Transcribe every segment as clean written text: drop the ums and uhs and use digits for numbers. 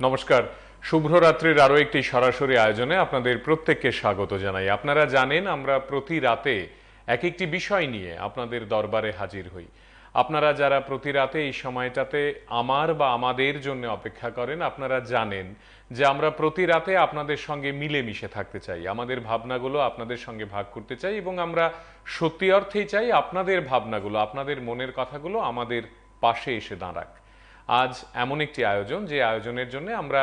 নমস্কার, শুভরাত্রির আরও একটি সরাসরি আয়োজনে আপনাদের প্রত্যেককে স্বাগত জানাই। আপনারা জানেন আমরা প্রতি রাতে এক একটি বিষয় নিয়ে আপনাদের দরবারে হাজির হই। আপনারা যারা প্রতি রাতে এই সময়টাতে আমার বা আমাদের জন্য অপেক্ষা করেন, আপনারা জানেন যে আমরা প্রতি রাতে আপনাদের সঙ্গে মিলেমিশে থাকতে চাই, আমাদের ভাবনাগুলো আপনাদের সঙ্গে ভাগ করতে চাই এবং আমরা সত্যি অর্থেই চাই আপনাদের ভাবনাগুলো, আপনাদের মনের কথাগুলো আমাদের পাশে এসে দাঁড়াক। আজ এমন একটি আয়োজন, যে আয়োজনের জন্য আমরা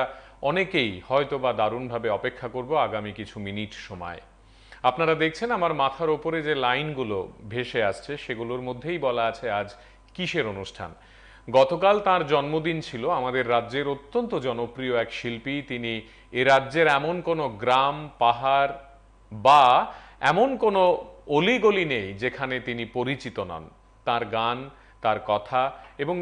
অনেকেই হয়তো বা দারুণভাবে অপেক্ষা করব আগামী কিছু মিনিট সময়। আপনারা দেখছেন আমার মাথার ওপরে যে লাইনগুলো ভেসে আসছে সেগুলোর মধ্যেই বলা আছে আজ কিসের অনুষ্ঠান। গতকাল তার জন্মদিন ছিল আমাদের রাজ্যের অত্যন্ত জনপ্রিয় এক শিল্পী। তিনি এ রাজ্যের এমন কোনো গ্রাম, পাহাড় বা এমন কোনো অলিগলি নেই যেখানে তিনি পরিচিত নন। তার গান, তার কথা এবং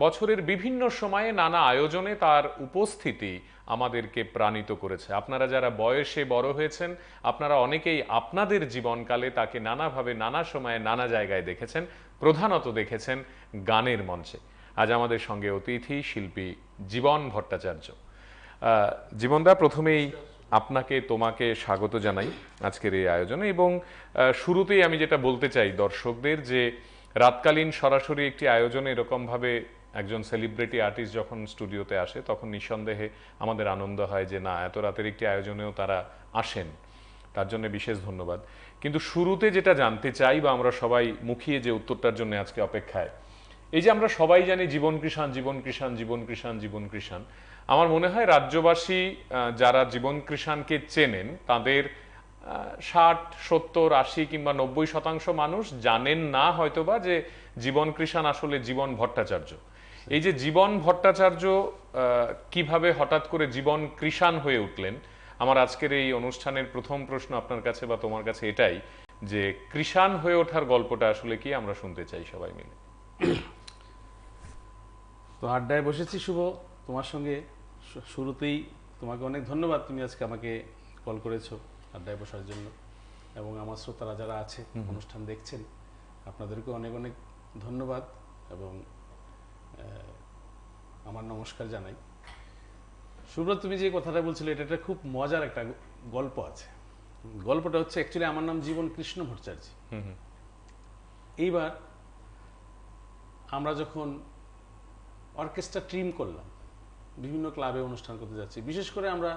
বছরের বিভিন্ন সময়ে নানা আয়োজনে তার উপস্থিতি আমাদেরকে প্রাণিত করেছে। আপনারা যারা বয়সে বড় হয়েছেন, আপনারা অনেকেই আপনাদের জীবনকালে তাকে নানাভাবে, নানা সময়ে, নানা জায়গায় দেখেছেন, প্রধানত দেখেছেন গানের মঞ্চে। আজ আমাদের সঙ্গে অতিথি শিল্পী জীবন ভট্টাচার্য। জীবনদা, প্রথমেই আপনাকে, তোমাকে স্বাগত জানাই আজকের এই আয়োজনে। এবং শুরুতেই আমি যেটা বলতে চাই দর্শকদের, যে রাতকালীন সরাসরি একটি আয়োজনে এরকমভাবে একজন সেলিব্রিটি আর্টিস্ট যখন স্টুডিওতে আসে, তখন নিঃসন্দেহে আমাদের আনন্দ হয় যে না, এত রাতের একটি আয়োজনেও তারা আসেন, তার জন্য বিশেষ ধন্যবাদ। কিন্তু শুরুতে যেটা জানতে চাই, বা আমরা সবাই মুখিয়ে যে উত্তরটার জন্য আজকে অপেক্ষায়, এই যে আমরা সবাই জানি জীবন কৃষাণ, জীবন কৃষাণ, জীবন কৃষাণ, জীবন কৃষাণ, আমার মনে হয় রাজ্যবাসী যারা জীবন কৃষাণকে চেনেন তাদের 60, 70, 80 কিংবা 90% মানুষ জানেন না হয়তোবা যে জীবন কৃষাণ আসলে জীবন ভট্টাচার্য। এই যে জীবন ভট্টাচার্য কিভাবে হঠাৎ করে জীবন কৃষাণ হয়ে উঠলেন, আমার আজকের এই অনুষ্ঠানের প্রথম প্রশ্ন আপনার কাছে বা তোমার কাছে এটাই, যে কৃষাণ হয়ে ওঠার গল্পটা আসলে কি, আমরা শুনতে চাই সবাই মিলে। তো আড্ডায় বসেছি শুভ, তোমার সঙ্গে শুরুতেই তোমাকে অনেক ধন্যবাদ, তুমি আজকে আমাকে কল করেছো আড্ডায় বসার জন্য। এবং আমার শ্রোতারা যারা আছে অনুষ্ঠান দেখছেন, আপনাদেরকে অনেক অনেক ধন্যবাদ এবং আমার নমস্কার জানাই। সুব্রত, তুমি যে কথাটা বলছিলে এটা একটা খুব মজার একটা গল্প আছে। গল্পটা হচ্ছে, অ্যাকচুয়ালি আমার নাম জীবন কৃষ্ণ ভট্টাচার্য। এইবার আমরা যখন অর্কেস্ট্রা ট্রিম করলাম, বিভিন্ন ক্লাবে অনুষ্ঠান করতে যাচ্ছি, বিশেষ করে আমরা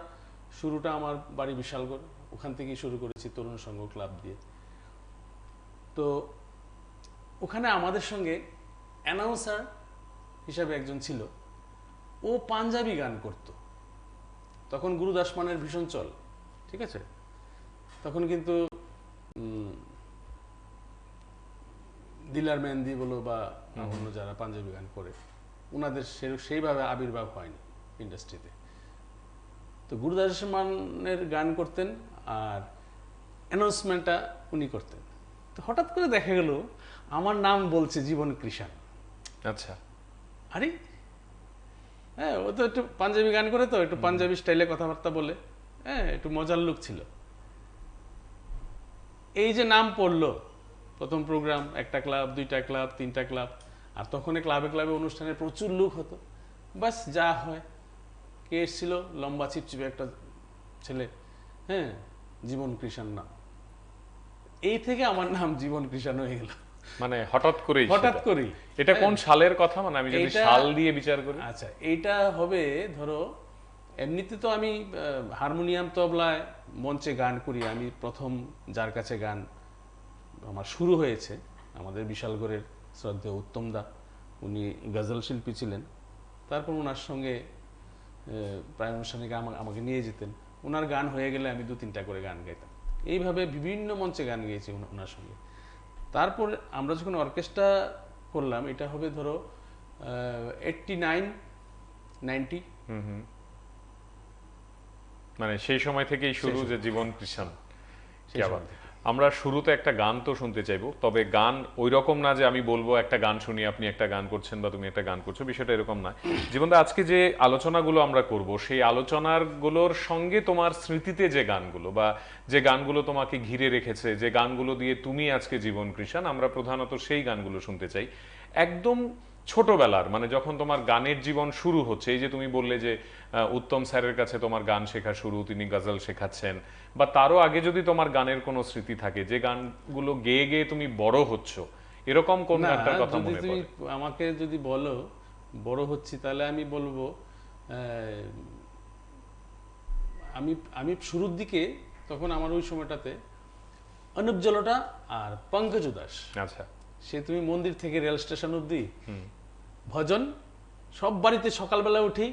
শুরুটা আমার বাড়ি বিশালগড়, ওখান থেকেই শুরু করেছি তরুণ সংঘ ক্লাব দিয়ে। তো ওখানে আমাদের সঙ্গে অ্যানাউন্সার হিসাবে একজন ছিল, ও পাঞ্জাবি গান করত। তখন গুরুদাস মানের ভীষণ চল, ঠিক আছে। তখন কিন্তু দিলার মেহেন্দি বলো বা অন্য যারা পাঞ্জাবি গান করে, ওনাদের সেইভাবে আবির্ভাব হয়নি ইন্ডাস্ট্রিতে। তো গুরুদাস মানের গান করতেন আর অ্যানাউন্সমেন্টটা উনি করতেন। তো হঠাৎ করে দেখা গেল আমার নাম বলছে জীবন কৃষাণ। আচ্ছা, আরে হ্যাঁ, ও তো একটু পাঞ্জাবি গান করে, তো একটু পাঞ্জাবি স্টাইলে কথাবার্তা বলে, হ্যাঁ, একটু মজার লোক ছিল। এই যে নাম পড়লো, প্রথম প্রোগ্রাম, একটা ক্লাব, দুইটা ক্লাব, তিনটা ক্লাব, আর তখন ক্লাবে ক্লাবে অনুষ্ঠানে প্রচুর লোক হতো। বাস যা হয়, কে এসেছিল, লম্বা চিপচিপে একটা ছেলে, হ্যাঁ, জীবন কৃষাণ নাম। এই থেকে আমার নাম জীবন কৃষাণ হয়ে গেল, মানে হঠাৎ করেই। হঠাৎ করেই। এটা কোন সালের কথা, মানে আমি যদি সাল দিয়ে বিচার করি? আচ্ছা, এইটা হবে ধরো, এমনিতে তো আমি হারমোনিয়াম তবলায় মঞ্চে গান করি। আমি প্রথম যার কাছে গান আমার শুরু হয়েছে, আমাদের বিশালগড়ের শ্রদ্ধেয় উত্তম দা, উনি গজল শিল্পী ছিলেন। তারপর ওনার সঙ্গে প্রায় অনুষ্ঠানে আমাকে নিয়ে যেতেন। ওনার গান হয়ে গেলে আমি 2-3টা করে গান গাইতাম। এইভাবে বিভিন্ন মঞ্চে গান গেয়েছি ওনার সঙ্গে। তারপর আমরা যখন অর্কেস্ট্রা করলাম, এটা হবে ধরো 89, 90। মানে সেই সময় থেকেই শুরু, যে জীবন কৃষাণ। সেই সময় থেকে। আমরা শুরুতে একটা গান তো শুনতে চাইবো, তবে গান ওই রকম না যে আমি বলবো একটা গান শুনি, আপনি একটা গান করছেন বা তুমি একটা গান করছো, বিষয়টা এরকম না। জীবনদা, আজকে যে আলোচনাগুলো আমরা করব, সেই আলোচনাগুলোর সঙ্গে তোমার স্মৃতিতে যে গানগুলো বা যে গানগুলো তোমাকে ঘিরে রেখেছে, যে গানগুলো দিয়ে তুমি আজকে জীবন কৃষাণ, আমরা প্রধানত সেই গানগুলো শুনতে চাই। একদম ছোটবেলার, মানে যখন তোমার গানের জীবন শুরু হচ্ছে, এই যে তুমি বললে যে উত্তম স্যারের কাছে তোমার গান শেখা শুরু, তিনি গজল শেখাচ্ছেন, বা তারও আগে যদি তোমার গানের কোনো স্মৃতি থাকে যে গানগুলো গেয়ে গেয়ে তুমি বড় হচ্ছ, এরকম কোন না, গানটার কথা যদি মনে তুমি পড়ে? আমাকে যদি বলো বড় হচ্ছি, তাহলে আমি বলবো আমি আমি শুরুর দিকে, তখন আমার ওই সময়টাতে অনুপ জলোটা আর পঙ্কজ উদাস, আচ্ছা। সে তুমি মন্দির থেকে রেল স্টেশন অব্দি ভজন, সব বাড়িতে সকালবেলা উঠি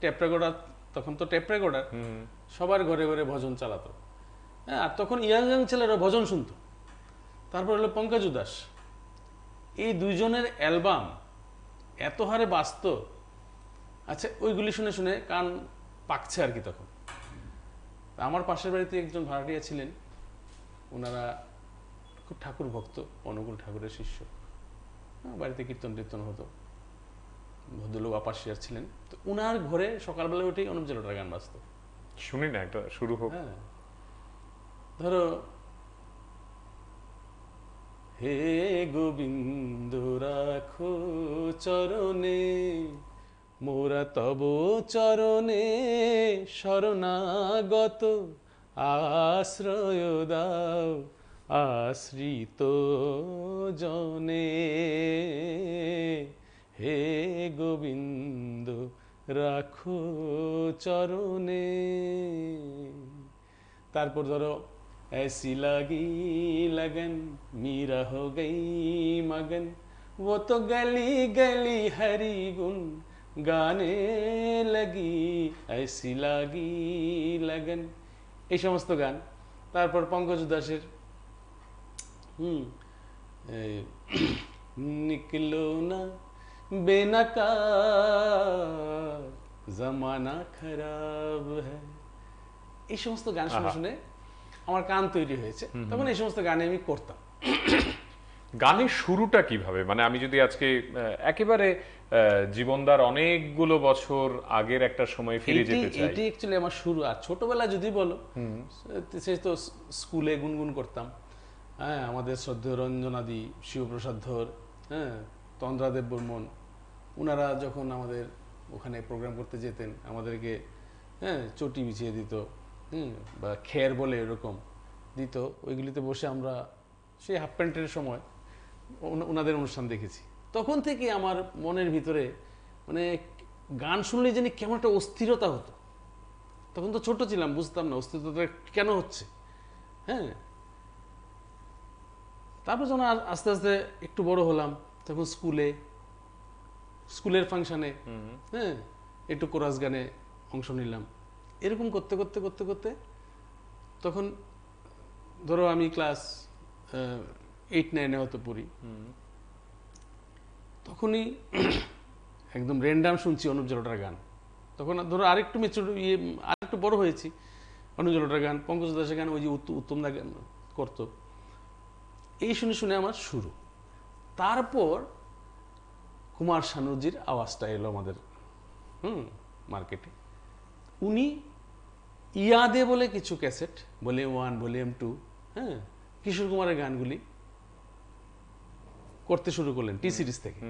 টেপ রেকর্ডার, তখন তো টেপ রেকর্ডার সবার ঘরে ঘরে ভজন চালাতো। হ্যাঁ, আর তখন ইয়াং ইয়াং ছেলেরা ভজন শুনতো। তারপর হলো পঙ্কজ উদাস, এই দুইজনের অ্যালবাম এত হারে বাজতো, আচ্ছা ওইগুলি শুনে শুনে কান পাকছে আর কি। তখন আমার পাশের বাড়িতে একজন ভাড়াটিয়া ছিলেন, ওনারা খুব ঠাকুর ভক্ত, অনুকূল ঠাকুরের শিষ্য, বাড়িতে কীর্তন টীর্তন হতো, ভদ্রলোক আপাসিয়ার ছিলেন। তো ওনার ঘরে সকালবেলা উঠেই অনুপ জলোটার গান বাজতো। শুনি না, একটা শুরু হোক। হ্যাঁ, ধরো হে গোবিন্দ রাখো চরণে, মোরা তব চরণে শরণাগত, আশ্রয় দাও আশ্রিত জনে, হে গোবিন্দ রাখো চরণে। তারপর ধরো ऐसी लगी लगन मीरा हो गई मगन, वो तो गली गली हरी गुन गाने लगी, ऐसी लगी लगन, এই সমস্ত গান। তারপর পঙ্কজ উদাসের निकलो ना बेनकाब जमाना खराब है, এই সমস্ত গান শুনে শুনে আমার কান তৈরি হয়েছে। তখন এই সমস্ত গানে আমি করতাম। গানের শুরুটা কিভাবে, মানে আমি যদি আজকে একেবারে জীবনদার অনেকগুলো বছর আগের একটা সময় ফিরে যেতে চাই। এটি অ্যাকচুয়ালি আমার শুরু। আর ছোটবেলা যদি বলো, সে তো স্কুলে গুনগুন করতাম। হ্যাঁ, আমাদের শ্রদ্ধেয় রঞ্জনাদি, শিবপ্রসাদ ধর, হ্যাঁ, তন্দ্রাদেব বর্মন, ওনারা যখন আমাদের ওখানে প্রোগ্রাম করতে যেতেন, আমাদেরকে হ্যাঁ চটি বিছিয়ে দিত, বা খের বলে এরকম দিত, ওইগুলিতে বসে আমরা সেই হাফ প্যান্টের সময় ওনাদের অনুষ্ঠান দেখেছি। তখন থেকে আমার মনের ভিতরে মানে গান শুনলে জানি কেমন একটা অস্থিরতা হতো। তখন তো ছোট ছিলাম, বুঝতাম না অস্থিরতা কেন হচ্ছে। হ্যাঁ, তারপর যখন আস্তে আস্তে একটু বড় হলাম, তখন স্কুলের ফাংশনে হ্যাঁ একটু কোরাস গানে অংশ নিলাম। এরকম করতে করতে করতে করতে তখন ধরো আমি ক্লাস 8-9 হয়তো পড়ি, তখনই একদম র্যান্ডাম শুনছি অনুপ জলোটার গান। তখন ধরো আরেকটু মেচুর আরেকটু বড় হয়েছি, অনুপ জলোটার গান, পঙ্কজ দাসের গান, ওই যে উত্তম দা গান করতো, এই শুনে শুনে আমার শুরু। তারপর কুমার শানুজির আওয়াজটা এলো আমাদের মার্কেটে। উনি ইয়াদে বলে কিছু ক্যাসেট, ভলিউম 1 ভলিউম 2, হ্যাঁ, কিশোর কুমারের গানগুলি করতে শুরু করলেন টি সিরিজ থেকে।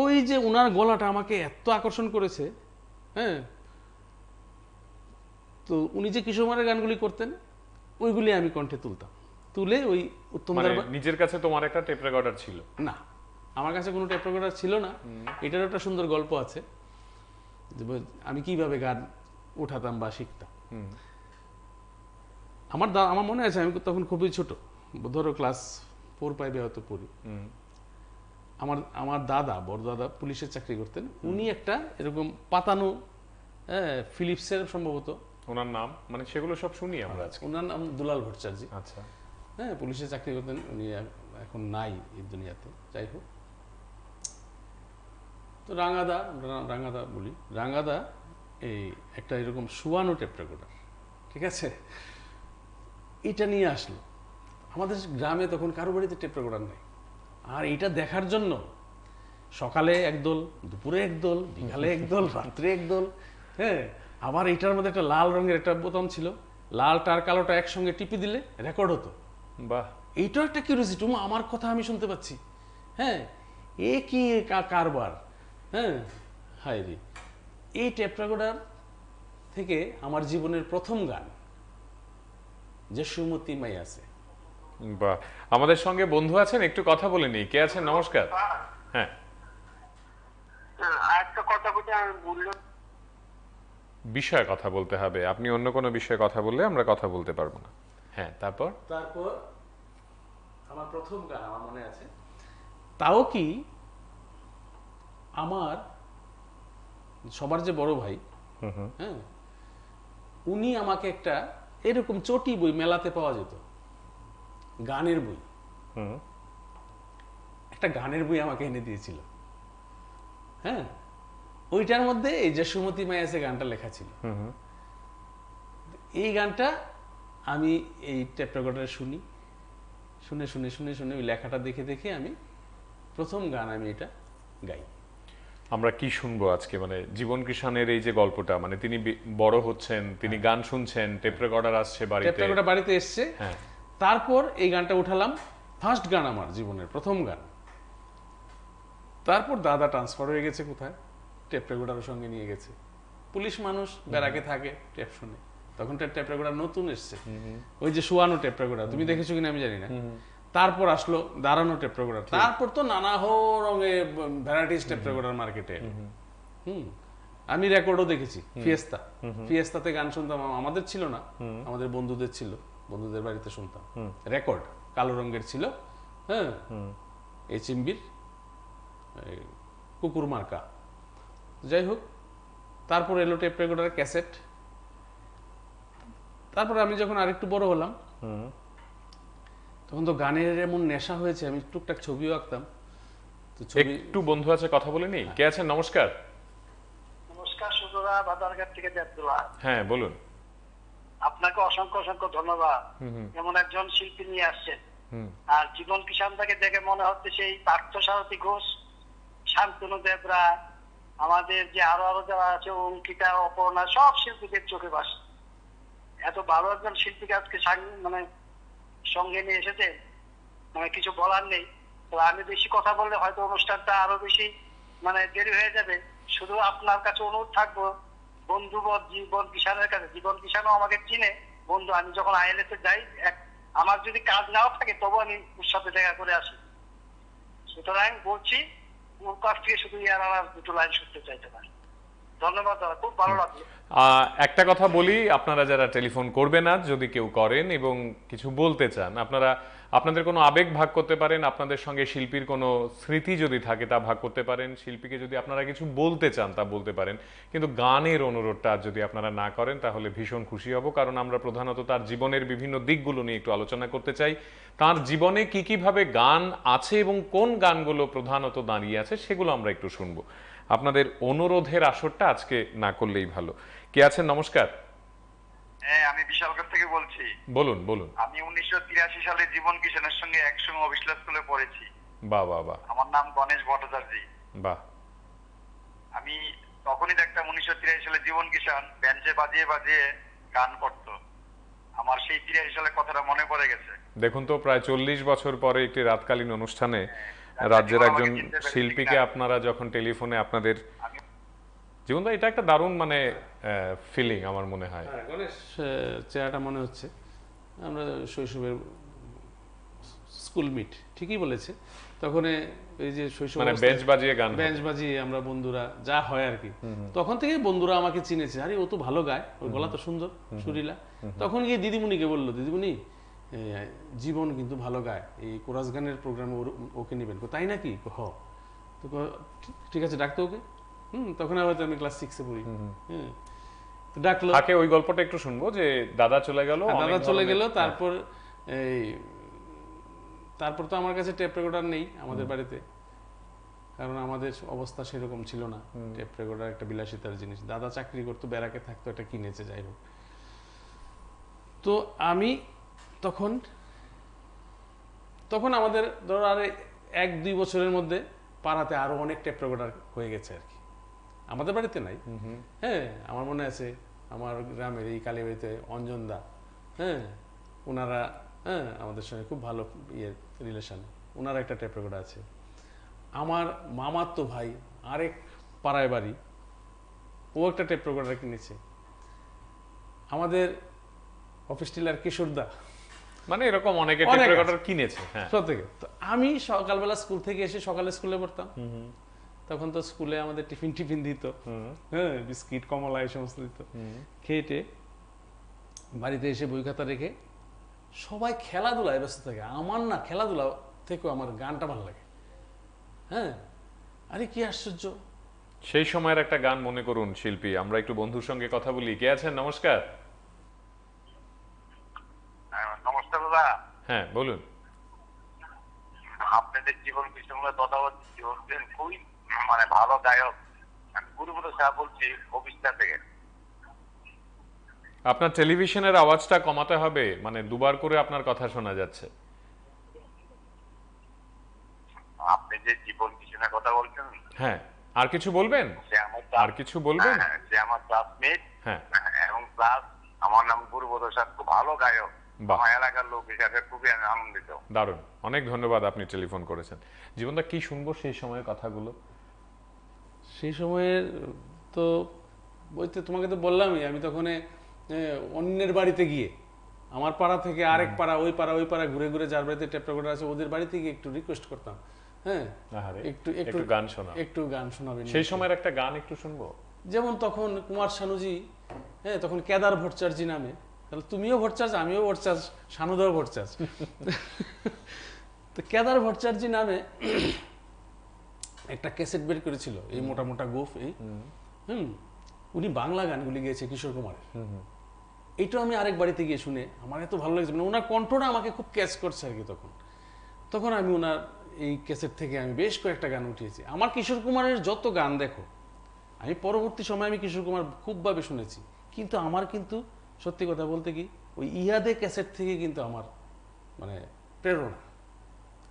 ওই যে ওনার গলাটা আমাকে এত আকর্ষণ করেছে। হ্যাঁ, তো উনি যে কিশোর কুমারের গানগুলি করতেন, ওইগুলি আমি কণ্ঠে তুলতাম, তুলে ওই উত্তম নিজের কাছে তোমার একটা টেপ রেকর্ডার ছিল? না, আমার কাছে কোনো টেপ রেকর্ডার ছিল না। এটার একটা সুন্দর গল্প আছে, আমি কিভাবে গান উঠাতাম বা শিখতাম। আমার মনে আছে, আমি তখন খুবই ছোট, ধরো ক্লাস 4-5 হয়তো পড়ি। আমার দাদা, বড় দাদা পুলিশের চাকরি করতেন। উনি একটা এরকম পাতানো ফিলিপসের সম্ভবত ওনার নাম, মানে সেগুলো সব শুনি আমরা আজকে। ওনার নাম দুলাল ভট্টাচার্য। আচ্ছা, হ্যাঁ, পুলিশে চাকরি করতেন উনি, এখন নাই এই দুনিয়াতে। যাই হোক, তো রাঙাদা বলি, রাঙাদা এই একটা এরকম শুয়ানো টেপ রেকর্ডার, ঠিক আছে, এটা নিয়ে আসলো। আমাদের গ্রামে তখন কারো বাড়িতে টেপ রেকর্ডার নেই। আর এটা দেখার জন্য সকালে একদল, দুপুরে একদল, বিকালে একদল, রাত্রে একদল। হ্যাঁ, আবার এটার মধ্যে একটা লাল রঙের একটা বোতাম ছিল, লালটা আর কালোটা একসঙ্গে টিপে দিলে রেকর্ড হতো। বাহ, এইটাও একটা কিউরিওসিটি, আমার কথা আমি শুনতে পাচ্ছি, হ্যাঁ, এ কি কারবার, হ্যাঁ, হায় রে। এই টেপ রেকর্ডার থেকে আমার জীবনের প্রথম গান যে সুমতি মাই আছে। বাহ। আমাদের সঙ্গে বন্ধু আছেন, একটু কথা বলে নিই। কে আছেন? নমস্কার। হ্যাঁ, একটা কথা বলতে আমি বললাম, বিষয়ে কথা বলতে হবে। আপনি অন্য কোনো বিষয়ে কথা বললে আমরা কথা বলতে পারবো না। হ্যাঁ, তারপর? তারপর আমার প্রথম গান আমার মনে আছে, তাও কি আমার সবার যে বড় ভাই, হ্যাঁ, উনি আমাকে একটা এরকম চটি বই মেলাতে পাওয়া যেত, গানের বই, হুম, একটা গানের বই আমাকে এনে দিয়েছিল, হ্যাঁ, ওইটার মধ্যে এই যে সুমতি মাই আছে গানটা লেখা ছিল। এই গানটা আমি এই টেপ রেকর্ডারে শুনি, শুনে শুনে শুনে শুনে ওই লেখাটা দেখে দেখে আমি প্রথম গান আমি এটা গাই। আমরা কি শুনবো আজকে? মানে জীবন কিষানের এই যে গল্পটা, মানে তিনি বড় হচ্ছেন, তিনি গান শুনছেন, টেপ রেকর্ডার আসছে টেপ বাড়িতে। রেকর্ডার বাড়িতে এসছে, হ্যাঁ, তারপর এই গানটা উঠালাম, ফার্স্ট গান আমার জীবনের প্রথম গান। তারপর দাদা ট্রান্সফার হয়ে গেছে কোথায়, টেপ রেকর্ডারের সঙ্গে নিয়ে গেছে, পুলিশ মানুষ ব্যারাকে থাকে, টেপ শুনে, তখন টেপ রেকর্ডার নতুন এসছে, ওই যে শোয়ানো টেপ রেকর্ডার, তুমি দেখেছো কিনা আমি জানি না। তারপর আসলো দাঁড়ানো টেপ রেকর্ডার, তারপর তো নানা রঙে ভ্যারাইটিস টেপ রেকর্ডার মার্কেটে। আমি রেকর্ডও দেখেছি, ফিয়েস্তা, ফিয়েস্তাতে গান শুনতাম, আমাদের ছিল না, আমাদের বন্ধুদের ছিল, বন্ধুদের বাড়িতে শুনতাম, রেকর্ড কালো রঙের ছিল, হ্যাঁ, এই চিম্বির কুকুর মার্কা, যাই হোক। তারপর এলো টেপ রেকর্ডার, ক্যাসেট। তারপর আমি যখন আরেকটু বড় হলাম, তখন তো গানের এমন নেশা হয়েছে, আমি টুকটাক ছবিও আঁকতাম, তো ছবি। একটু বন্ধু আছে, কথা বলে নিই। কে আছেন? নমস্কার। নমস্কার সুতরা, বাদারঘাট থেকে দেবদুল্লাহ। হ্যাঁ, বলুন। আপনাকে অসংখ্য অসংখ্য ধন্যবাদ, এমন একজন শিল্পী নিয়ে আসছেন। আর জীবন কিষানটাকে দেখে মনে হচ্ছে সেই পার্থ সারথী ঘোষ, শান্তনু দেবরা, আমাদের যে আরো আরো যারা আছে, অঙ্কিতা, অপর্ণা, সব শিল্পীদের চোখে ভাসে। এত ভালো একজন শিল্পীকে আজকে মানে সঙ্গে নিয়ে এসেছে, মানে কিছু বলার নেই। তো আমি বেশি কথা বললে হয়তো অনুষ্ঠানটা আরো বেশি মানে দেরি হয়ে যাবে। শুধু আপনার কাছে অনুরোধ থাকবো, বন্ধু জীবন কিষানের কাছে, জীবন কিষানও আমাকে চিনে বন্ধু, আমি যখন আইএলএস এ যাই, আমার যদি কাজ নাও থাকে তবু আমি ওর সাথে দেখা করে আসি। সুতরাং বলছি, ওর কাছ থেকে শুধু ইয়ার দুটো লাইন শুনতে চাইতে পারি। ধন্যবাদ দাদা, খুব ভালো লাগলো। একটা কথা বলি, আপনারা যারা টেলিফোন করবেন আজ, যদি কেউ করেন এবং কিছু বলতে চান, আপনারা আপনাদের কোনো আবেগ ভাগ করতে পারেন, আপনাদের সঙ্গে শিল্পীর কোনো স্মৃতি যদি থাকে তা ভাগ করতে পারেন, শিল্পীকে যদি আপনারা কিছু বলতে চান তা বলতে পারেন, কিন্তু গানের অনুরোধটা আজ যদি আপনারা না করেন তাহলে ভীষণ খুশি হব, কারণ আমরা প্রধানত তার জীবনের বিভিন্ন দিকগুলো নিয়ে একটু আলোচনা করতে চাই। তার জীবনে কি কিভাবে গান আছে এবং কোন গানগুলো প্রধানত দাঁড়িয়ে আছে সেগুলো আমরা একটু শুনবো। আপনাদের অনুরোধের আসরটা আজকে না করলেই ভালো। কে আছেন? নমস্কার। হ্যাঁ, আমি বিশালগড় থেকে বলছি। বলুন বলুন। আমি 1983 সালে জীবন কিষানের সঙ্গে একসঙ্গে অবিশ্বাস স্কুলে পড়েছি। বাহ বাহ বাহ। আমার নাম গণেশ ভট্টাচার্য। বাহ। আমি তখনই দেখতাম 1983 সালে জীবন কিষান বেঞ্চে বাজিয়ে বাজিয়ে গান করত। আমার সেই 83 সালের কথাটা মনে পড়ে গেছে। দেখুন তো, প্রায় 40 বছর পরে একটি রাতকালীন অনুষ্ঠানে রাজ্যের একজন শিল্পীকে আপনারা যখন টেলিফোনে আপনাদের জীবন, এটা একটা দারুণ মানে ফিলিং আমার মনে হয়। গণেশ চেহারাটা মনে হচ্ছে আমরা শৈশবের স্কুল মিট, ঠিকই বলেছে। তখন এই যে শৈশব মানে বেঞ্চ বাজিয়ে গান, বেঞ্চ বাজিয়ে আমরা বন্ধুরা যা হয় আর কি, তখন থেকে বন্ধুরা আমাকে চিনেছে, আরে ও তো ভালো গায়, ওর গলা তো সুন্দর সুরিলা। তখন গিয়ে দিদিমণিকে বললো, দিদিমণি জীবন কিন্তু ভালো গায়, এই কোরাস গানের প্রোগ্রামে ওকে নেবেন। তাই নাকি? হ, তো ঠিক আছে, ডাকতো ওকে। তখন হয়তো আমি ক্লাস 6-এ পড়ি। হ্যাঁ, তো ডাকলো। তাকে ওই গল্পটা একটু শুনবো, যে দাদা চলে গেল। দাদা চলে গেল, তারপর তারপর তো আমার কাছে টেপ রেকর্ডার নেই আমাদের বাড়িতে, কারণ আমাদের অবস্থা সেরকম ছিল না। টেপ রেকর্ডার একটা বিলাসিতার জিনিস, দাদা চাকরি করতো, ব্যারাকে থাকতো, একটা কিনেছে, যাই হোক। তো আমি তখন আমাদের ধরো আর 1-2 বছরের মধ্যে পাড়াতে আরো অনেক টেপ রেকর্ডার হয়ে গেছে আর কি, আমাদের বাড়িতে নাই। হ্যাঁ, আমার মনে আছে আমার গ্রামের এই কালীবাড়িতে অঞ্জনদা, হ্যাঁ, ওনারা হ্যাঁ, আমাদের সঙ্গে খুব ভালো রিলেশন। ওনার একটা টেপ রেকর্ডার আছে। আমার মামার তো ভাই আরেক পাড়ায় বাড়ি, ও একটা টেপ রেকর্ডার কিনেছে। আমাদের অফিস টিলার কিশোরদা, মানে এরকম অনেকে অনেক টেপ আছে। রেকর্ডার কিনেছে। হ্যাঁ, প্রত্যেকে। তো আমি সকালবেলা স্কুল থেকে এসে সকালে স্কুলে পড়তাম, তখন তো স্কুলে আমাদের টিফিন দিত, হ্যাঁ, বিস্কিট কমলা এই সমস্ত দিত। খেয়েটে বাড়িতে এসে বই খাতা রেখে সবাই খেলাধুলায় ব্যস্ত থাকে, আমার না খেলাধুলা থেকেও আমার গানটা ভালো লাগে। হ্যাঁ, আরে কি আশ্চর্য! সেই সময়ের একটা গান মনে করুন শিল্পী, আমরা একটু বন্ধুর সঙ্গে কথা বলি। কে আছেন? নমস্কার। নমস্কার দাদা। হ্যাঁ, বলুন। আপনাদের জীবন বিষয়গুলো তদাবধি হচ্ছেন, খুবই মানে ভালো গায়ক। আমি গুরুপদ শাহ বলছি অফিসটা থেকে। আপনার টেলিভিশনের আওয়াজটা কমাতে হবে, মানে দুবার করে আপনার কথা শোনা যাচ্ছে। আপনি যে জীবন কিষণের কথা বলছেন, হ্যাঁ, আর কিছু বলবেন? সে আমার আর কিছু বলবেন? হ্যাঁ, সে আমার ক্লাসমেট। হ্যাঁ। এবং প্লাস আমার নাম গুরুপদ শাহ, খুব ভালো গায়ক। বাহ। আমার এলাকার লোক হিসাবে খুবই আমি আনন্দিত। দারুণ, অনেক ধন্যবাদ, আপনি টেলিফোন করেছেন। জীবনদা, কি শুনবো সেই সময়ের কথাগুলো? সেই সময়ের তো ওই তো তোমাকে তো বললামই, আমি তখন অন্যের বাড়িতে গিয়ে আমার পাড়া থেকে আরেক পাড়া, ওই পাড়া ঘুরে ঘুরে যার বাড়িতে টেপ রেকর্ডার আছে ওদের বাড়িতে গিয়ে একটু রিকোয়েস্ট করতাম, হ্যাঁ, আহারে, একটু একটু গান শোনা। একটু গান শোনাবেন সেই সময়ের একটা গান একটু শুনবো। যেমন তখন কুমার শানুজি, হ্যাঁ, তখন কেদার ভট্টাচার্য নামে, তাহলে তুমিও ভট্টাচার্য, আমিও ভট্টাচার্য, শানুদাও ভট্টাচার্য। তো কেদার ভট্টাচার্য নামে একটা ক্যাসেট বের করেছিল, এই মোটা মোটা গোফ, এই উনি বাংলা গানগুলি গেয়েছে কিশোর কুমারের। এইটাও আমি আরেক বাড়িতে গিয়ে শুনে আমার এত ভালো লাগছে, মানে ওনার কণ্ঠটা আমাকে খুব ক্যাচ করছে আর কি। তখন আমি ওনার এই ক্যাসেট থেকে আমি বেশ কয়েকটা গান উঠিয়েছি। আমার কিশোর কুমারের যত গান দেখো, আমি পরবর্তী সময় আমি কিশোর কুমার খুবভাবে শুনেছি, কিন্তু আমার কিন্তু সত্যি কথা বলতে কি ওই ইয়াদে ক্যাসেট থেকে কিন্তু আমার মানে প্রেরণা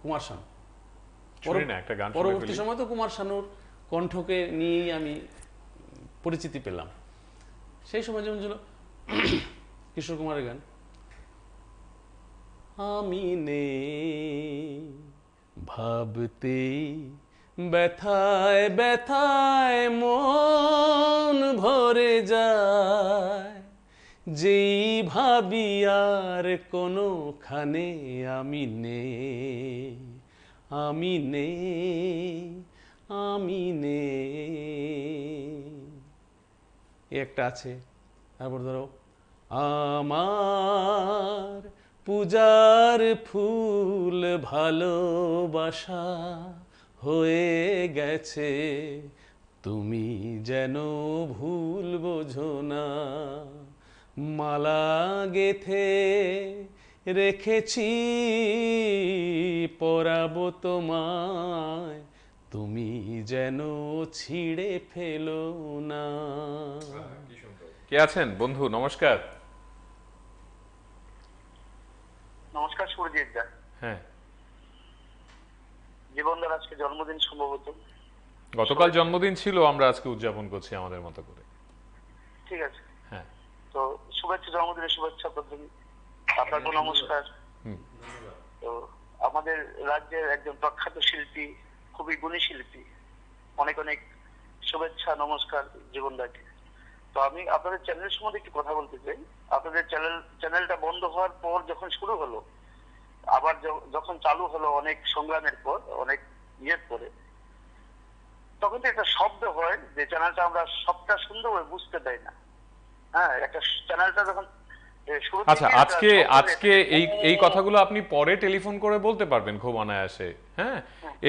কুমার শানু। শুনি না, একটা গান শুনে পরবর্তী ফেলি। সময় তো কুমার শানুর কণ্ঠকে নিয়েই আমি পরিচিতি পেলাম। সেই সময় যেমন ছিল কিশোর কুমারের গান, আমি নেই ভাবতে ব্যথায় ব্যথায় মন ভরে যায়, যেই ভাবি আর কোনোখানে আমি নেই, আমি নেই, আমি নেই। একটা আছে, তারপর ধরো, আমার পূজার ফুল ভালোবাসা হয়ে গেছে, তুমি যেন ভুল বোঝো না, মালা গেথে রেখেছি পরাবো তোমায়, তুমি যেন ছিঁড়ে ফেলো না। কে আছেন বন্ধু? নমস্কার। নমস্কার সুরজিৎ দা। হ্যাঁ, জীবনদার আজকে জন্মদিন সম্ভবত। গতকাল জন্মদিন ছিল, আমরা আজকে উদযাপন করছি আমাদের মতো করে। ঠিক আছে, হ্যাঁ, তো শুভেচ্ছা, জন্মদিনের শুভেচ্ছা প্রথমে আপনাকেও নমস্কার। তো আমাদের রাজ্যের একজন প্রখ্যাত শিল্পী, খুবই গুণী শিল্পী, অনেক অনেক শুভেচ্ছা নমস্কার জীবনদাকে। তো আমি আপনাদের চ্যানেলের সম্বন্ধে একটু কথা বলতে চাই। আপনাদের চ্যানেলটা বন্ধ হওয়ার পর যখন শুরু হলো, আবার যখন চালু হলো অনেক সংগ্রামের পর, অনেক ইয়ের পরে, তখন তো একটা শব্দ হয় যে চ্যানেলটা আমরা সবটা সুন্দরভাবে বুঝতে দেয় না। হ্যাঁ, একটা চ্যানেলটা যখন শুরু আচ্ছা, থেকে আজকে একটা আজকে এই কথাগুলো আপনি পরে টেলিফোন করে বলতে পারবেন খুব অনায়াসে। হ্যাঁ,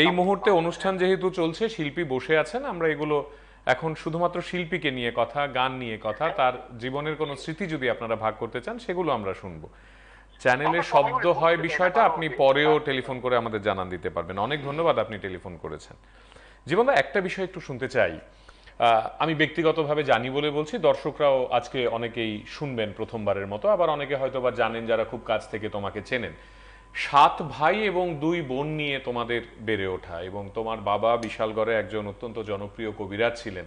এই মুহূর্তে অনুষ্ঠান যেহেতু চলছে, শিল্পী বসে আছেন, আমরা এগুলো এখন শুধুমাত্র শিল্পীকে নিয়ে কথা, গান নিয়ে কথা, তার জীবনের কোনো স্মৃতি যদি আপনারা ভাগ করতে চান সেগুলো আমরা শুনবো। চ্যানেলে শব্দ হয় বিষয়টা আপনি পরেও টেলিফোন করে আমাদের জানান দিতে পারবেন। অনেক ধন্যবাদ, আপনি টেলিফোন করেছেন। জীবনদা, একটা বিষয় একটু শুনতে চাই। আমি ব্যক্তিগতভাবে জানি বলে বলছি, দর্শকরাও আজকে অনেকেই শুনবেন প্রথমবারের মতো, আবার অনেকে হয়তো বা জানেন যারা খুব কাছ থেকে তোমাকে চেনেন। 7 ভাই এবং 2 বোন নিয়ে তোমাদের বেড়ে ওঠা, এবং তোমার বাবা বিশালগড়ে একজন অত্যন্ত জনপ্রিয় কবিরাজ ছিলেন।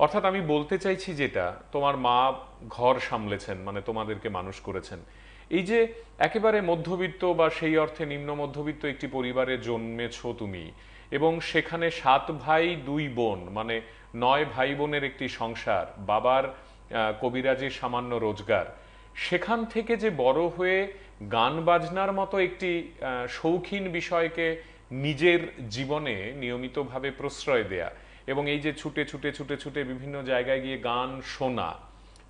অর্থাৎ আমি বলতে চাইছি যেটা, তোমার মা ঘর সামলেছেন, মানে তোমাদেরকে মানুষ করেছেন, এই যে একেবারে মধ্যবিত্ত বা সেই অর্থে নিম্ন মধ্যবিত্ত একটি পরিবারে জন্মেছো তুমি, এবং সেখানে 7 ভাই 2 বোন, মানে 9 ভাই বোনের একটি সংসার, বাবার কবিরাজির সামান্য রোজগার, সেখান থেকে যে বড় হয়ে গান বাজনার মতো একটি শৌখিন বিষয়কে নিজের জীবনে নিয়মিতভাবে প্রশ্রয় দেয়া, এবং এই যে ছুটে ছুটে ছুটে ছুটে বিভিন্ন জায়গায় গিয়ে গান শোনা,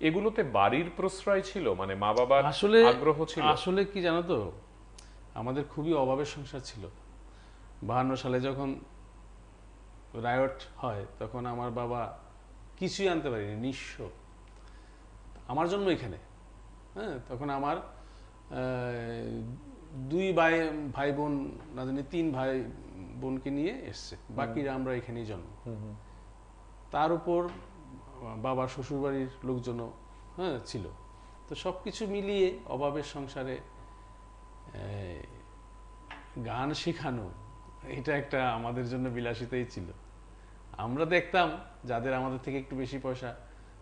এগুলোতে বাড়ির প্রশ্রয় ছিল, মানে মা বাবার আসলে আগ্রহ ছিল? আসলে কি জানো তো, আমাদের খুবই অভাবের সংসার ছিল। 52 সালে যখন রায়ট হয় তখন আমার বাবা কিছুই আনতে পারেনি, নিঃস্ব। আমার জন্ম এখানে, হ্যাঁ, তখন আমার 2 ভাই বোন না জানি 3 ভাই বোনকে নিয়ে এসছে, বাকিরা আমরা এখানেই জন্ম। তার উপর বাবার শ্বশুরবাড়ির লোকজনও হ্যাঁ ছিল। তো সবকিছু মিলিয়ে অভাবের সংসারে গান শেখানো এটা একটা আমাদের জন্য বিলাসিতাই ছিল। আমরা দেখতাম যাদের আমাদের থেকে একটু বেশি পয়সা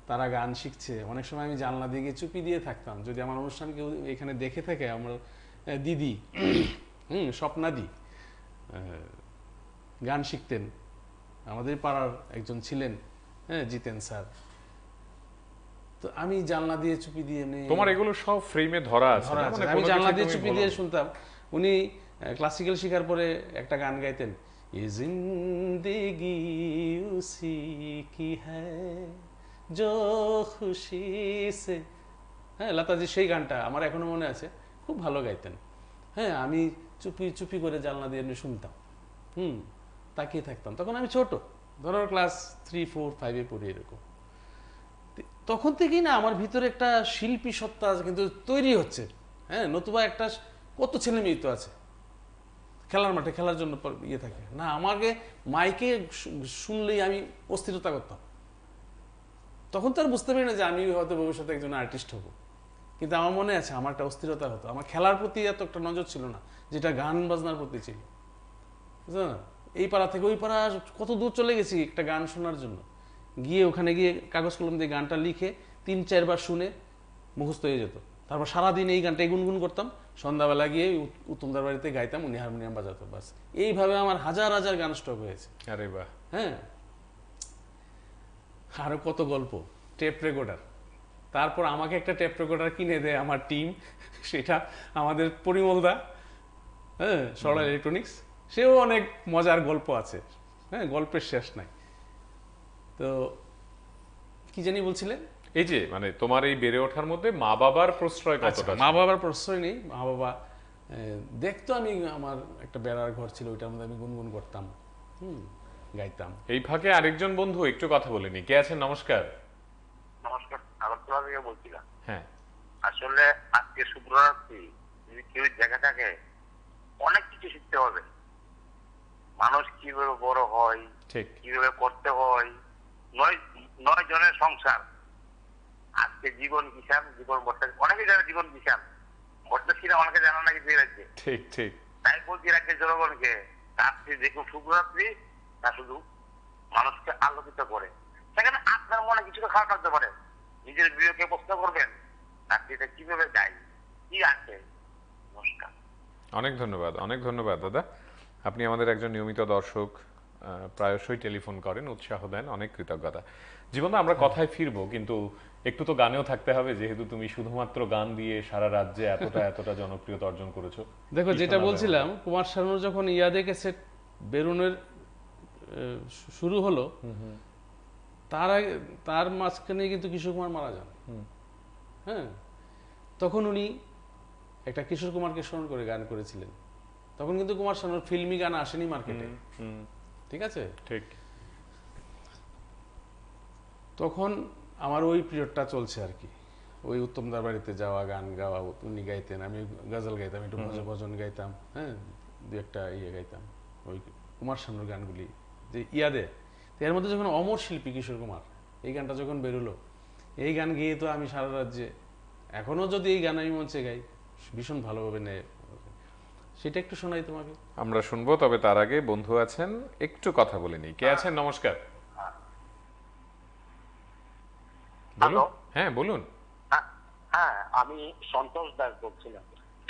তারা গান শিখছে, অনেক সময় আমি জানলা দিয়ে গিয়ে চুপি দিয়ে থাকতাম। যদি আমার অনুষ্ঠান কেউ এখানে দেখে থাকে, আমার দিদি স্বপ্নাদি গান শিখতেন, আমাদের পাড়ার একজন ছিলেন, হ্যাঁ, জিতেন স্যার। তো আমি জানলা দিয়ে চুপি দিয়ে তোমার এগুলো সব ফ্রেমে ধরা আছে? আমি জানলা দিয়ে চুপি দিয়ে শুনতাম। উনি ক্লাসিক্যাল শেখার পরে একটা গান গাইতেন, ये जिंदगी उसी की है जो खुशी से, হ্যাঁ, লতাজি সেই গানটা আমার এখনো মনে আছে, খুব ভালো গাইতেন। হ্যাঁ, আমি চুপি চুপি করে জানলা দিয়ে এমনি শুনতাম, তাকিয়ে থাকতাম। তখন আমি ছোট, ধরো ক্লাস 3, 4, 5-এ পড়ি এরকম। তখন থেকেই না আমার ভিতরে একটা শিল্পী সত্তা কিন্তু তৈরি হচ্ছে। হ্যাঁ, নতুবা একটা কত ছেলে মেয়ে তো আছে খেলার মাঠে খেলার জন্য ইয়ে থাকে না, আমাকে মাইকে শুনলেই আমি অস্থিরতা করতাম। তখন তো আর বুঝতে পারি না যে আমি হয়তো ভবিষ্যতে একজন আর্টিস্ট হব, কিন্তু আমার মনে আছে আমার একটা অস্থিরতা হতো। আমার খেলার প্রতি এত একটা নজর ছিল না, যেটা গান বাজনার প্রতি ছিল, বুঝলো না? এই পাড়া থেকে ওই পাড়া কত দূর চলে গেছি একটা গান শোনার জন্য, গিয়ে ওখানে গিয়ে কাগজ কলম দিয়ে গানটা লিখে 3-4 বার শুনে মুখস্থ হয়ে যেত। তারপর সারাদিন এই গানটাই গুনগুন করতাম, সন্ধ্যাবেলা গিয়ে উত্তমদার বাড়িতে গাইতাম, উনি হারমোনিয়াম বাজাতো, বাস। এইভাবে আমার হাজার হাজার গান স্টক হয়েছে। আরে বাহ! হ্যাঁ, আরো কত গল্প, টেপ রেকর্ডার। তারপর আমাকে একটা টেপ রেকর্ডার কিনে দেয় আমার টিম, সেটা আমাদের পরিমলদা, হ্যাঁ, সরলা ইলেকট্রনিক্স। সেও অনেক মজার গল্প আছে, হ্যাঁ, গল্পের শেষ নাই। তো কি জানি বলছিলেন? এই যে মানে তোমার এই বেড়ে ওঠার মধ্যে মা বাবার প্রশ্রয় কতটা? মা বাবার প্রশ্রয় নেই। মা বাবা দেখতো, আমি আমার একটা বেড়ার ঘর ছিল, ওইটার মধ্যে আমি গুনগুন করতাম, গাইতাম। এই ফাঁকে আরেকজন বন্ধু একটু কথা বলিনি, কে আছেন? নমস্কার। নমস্কার, আগরতলা থেকে বলছিলাম। হ্যাঁ, আসলে আজকে শুক্ররাত্রি, যদি কেউ জায়গা থাকে অনেক কিছু শিখতে হবে। মানুষ কিভাবে বড় হয়, ঠিক, কিভাবে করতে হয়। 9 জনের সংসার, আজকে জীবন কিষান, জীবন ভট্টাচার্য, অনেকে জানে জীবন কিষান, ভট্টাচার্য অনেকে জানা নাকি দিয়ে রাখছে। ঠিক ঠিক। তাই বলছি রাজ্যের জনগণকে, রাত্রি দেখুন শুক্ররাত্রি, তা শুধু মানুষকে আলোকিত করে। সেখানে আপনার মনে কিছুটা খারাপ লাগতে পারে, নিজের বিবেকে প্রশ্ন করবেন রাত্রিটা কিভাবে যায়, কি আছে। নমস্কার। অনেক ধন্যবাদ, অনেক ধন্যবাদ দাদা। আপনি আমাদের একজন নিয়মিত দর্শক, প্রায়শই টেলিফোন করেন, উৎসাহ দেন, অনেক কৃতজ্ঞতা। জীবনে আমরা কথায় ফিরবো, কিন্তু একটু তো গানেও থাকতে হবে, যেহেতু তুমি শুধুমাত্র গান দিয়ে সারা রাজ্যে এতটা জনপ্রিয়তা অর্জন করেছো। দেখো, যেটা বলছিলাম, কুমার শানুর যখন ইয়াদে ক্যাসেট বেরোনোর শুরু হলো, তার মাঝখানে কিন্তু কিশোর কুমার মারা যান। হ্যাঁ, তখন উনি একটা কিশোর কুমারকে স্মরণ করে গান করেছিলেন। তখন কিন্তু কুমার শানুর ফিল্মি গান আসেনি মার্কেটে, ঠিক আছে? ঠিক। তখন আমার ওই পিরিয়ডটা চলছে আর কি, ওই উত্তমদার বাড়িতে যাওয়া, গান গাওয়া, উনি গাইতেন, আমি গজল গাইতাম, একটু ভজন গাইতাম, হ্যাঁ, 2-একটা ইয়ে গাইতাম, ওই কুমার শানুর গানগুলি যে ইয়াদে। এর মধ্যে যখন অমর শিল্পী কিশোর কুমার, এই গানটা যখন বেরোলো, এই গান গেয়ে তো আমি সারা রাজ্যে, এখনো যদি এই গান আমি মঞ্চে গাই, ভীষণ ভালোভাবে নেয়। সেটা একটু শোনাই তোমাকে। আমরা শুনবো, তবে তার আগে বন্ধু আছেন, একটু কথা বলে নিই। কে আছেন? নমস্কার। বলুন। হ্যাঁ, বলুন। হ্যাঁ, আমি সন্তোষ দাস বলছিলাম,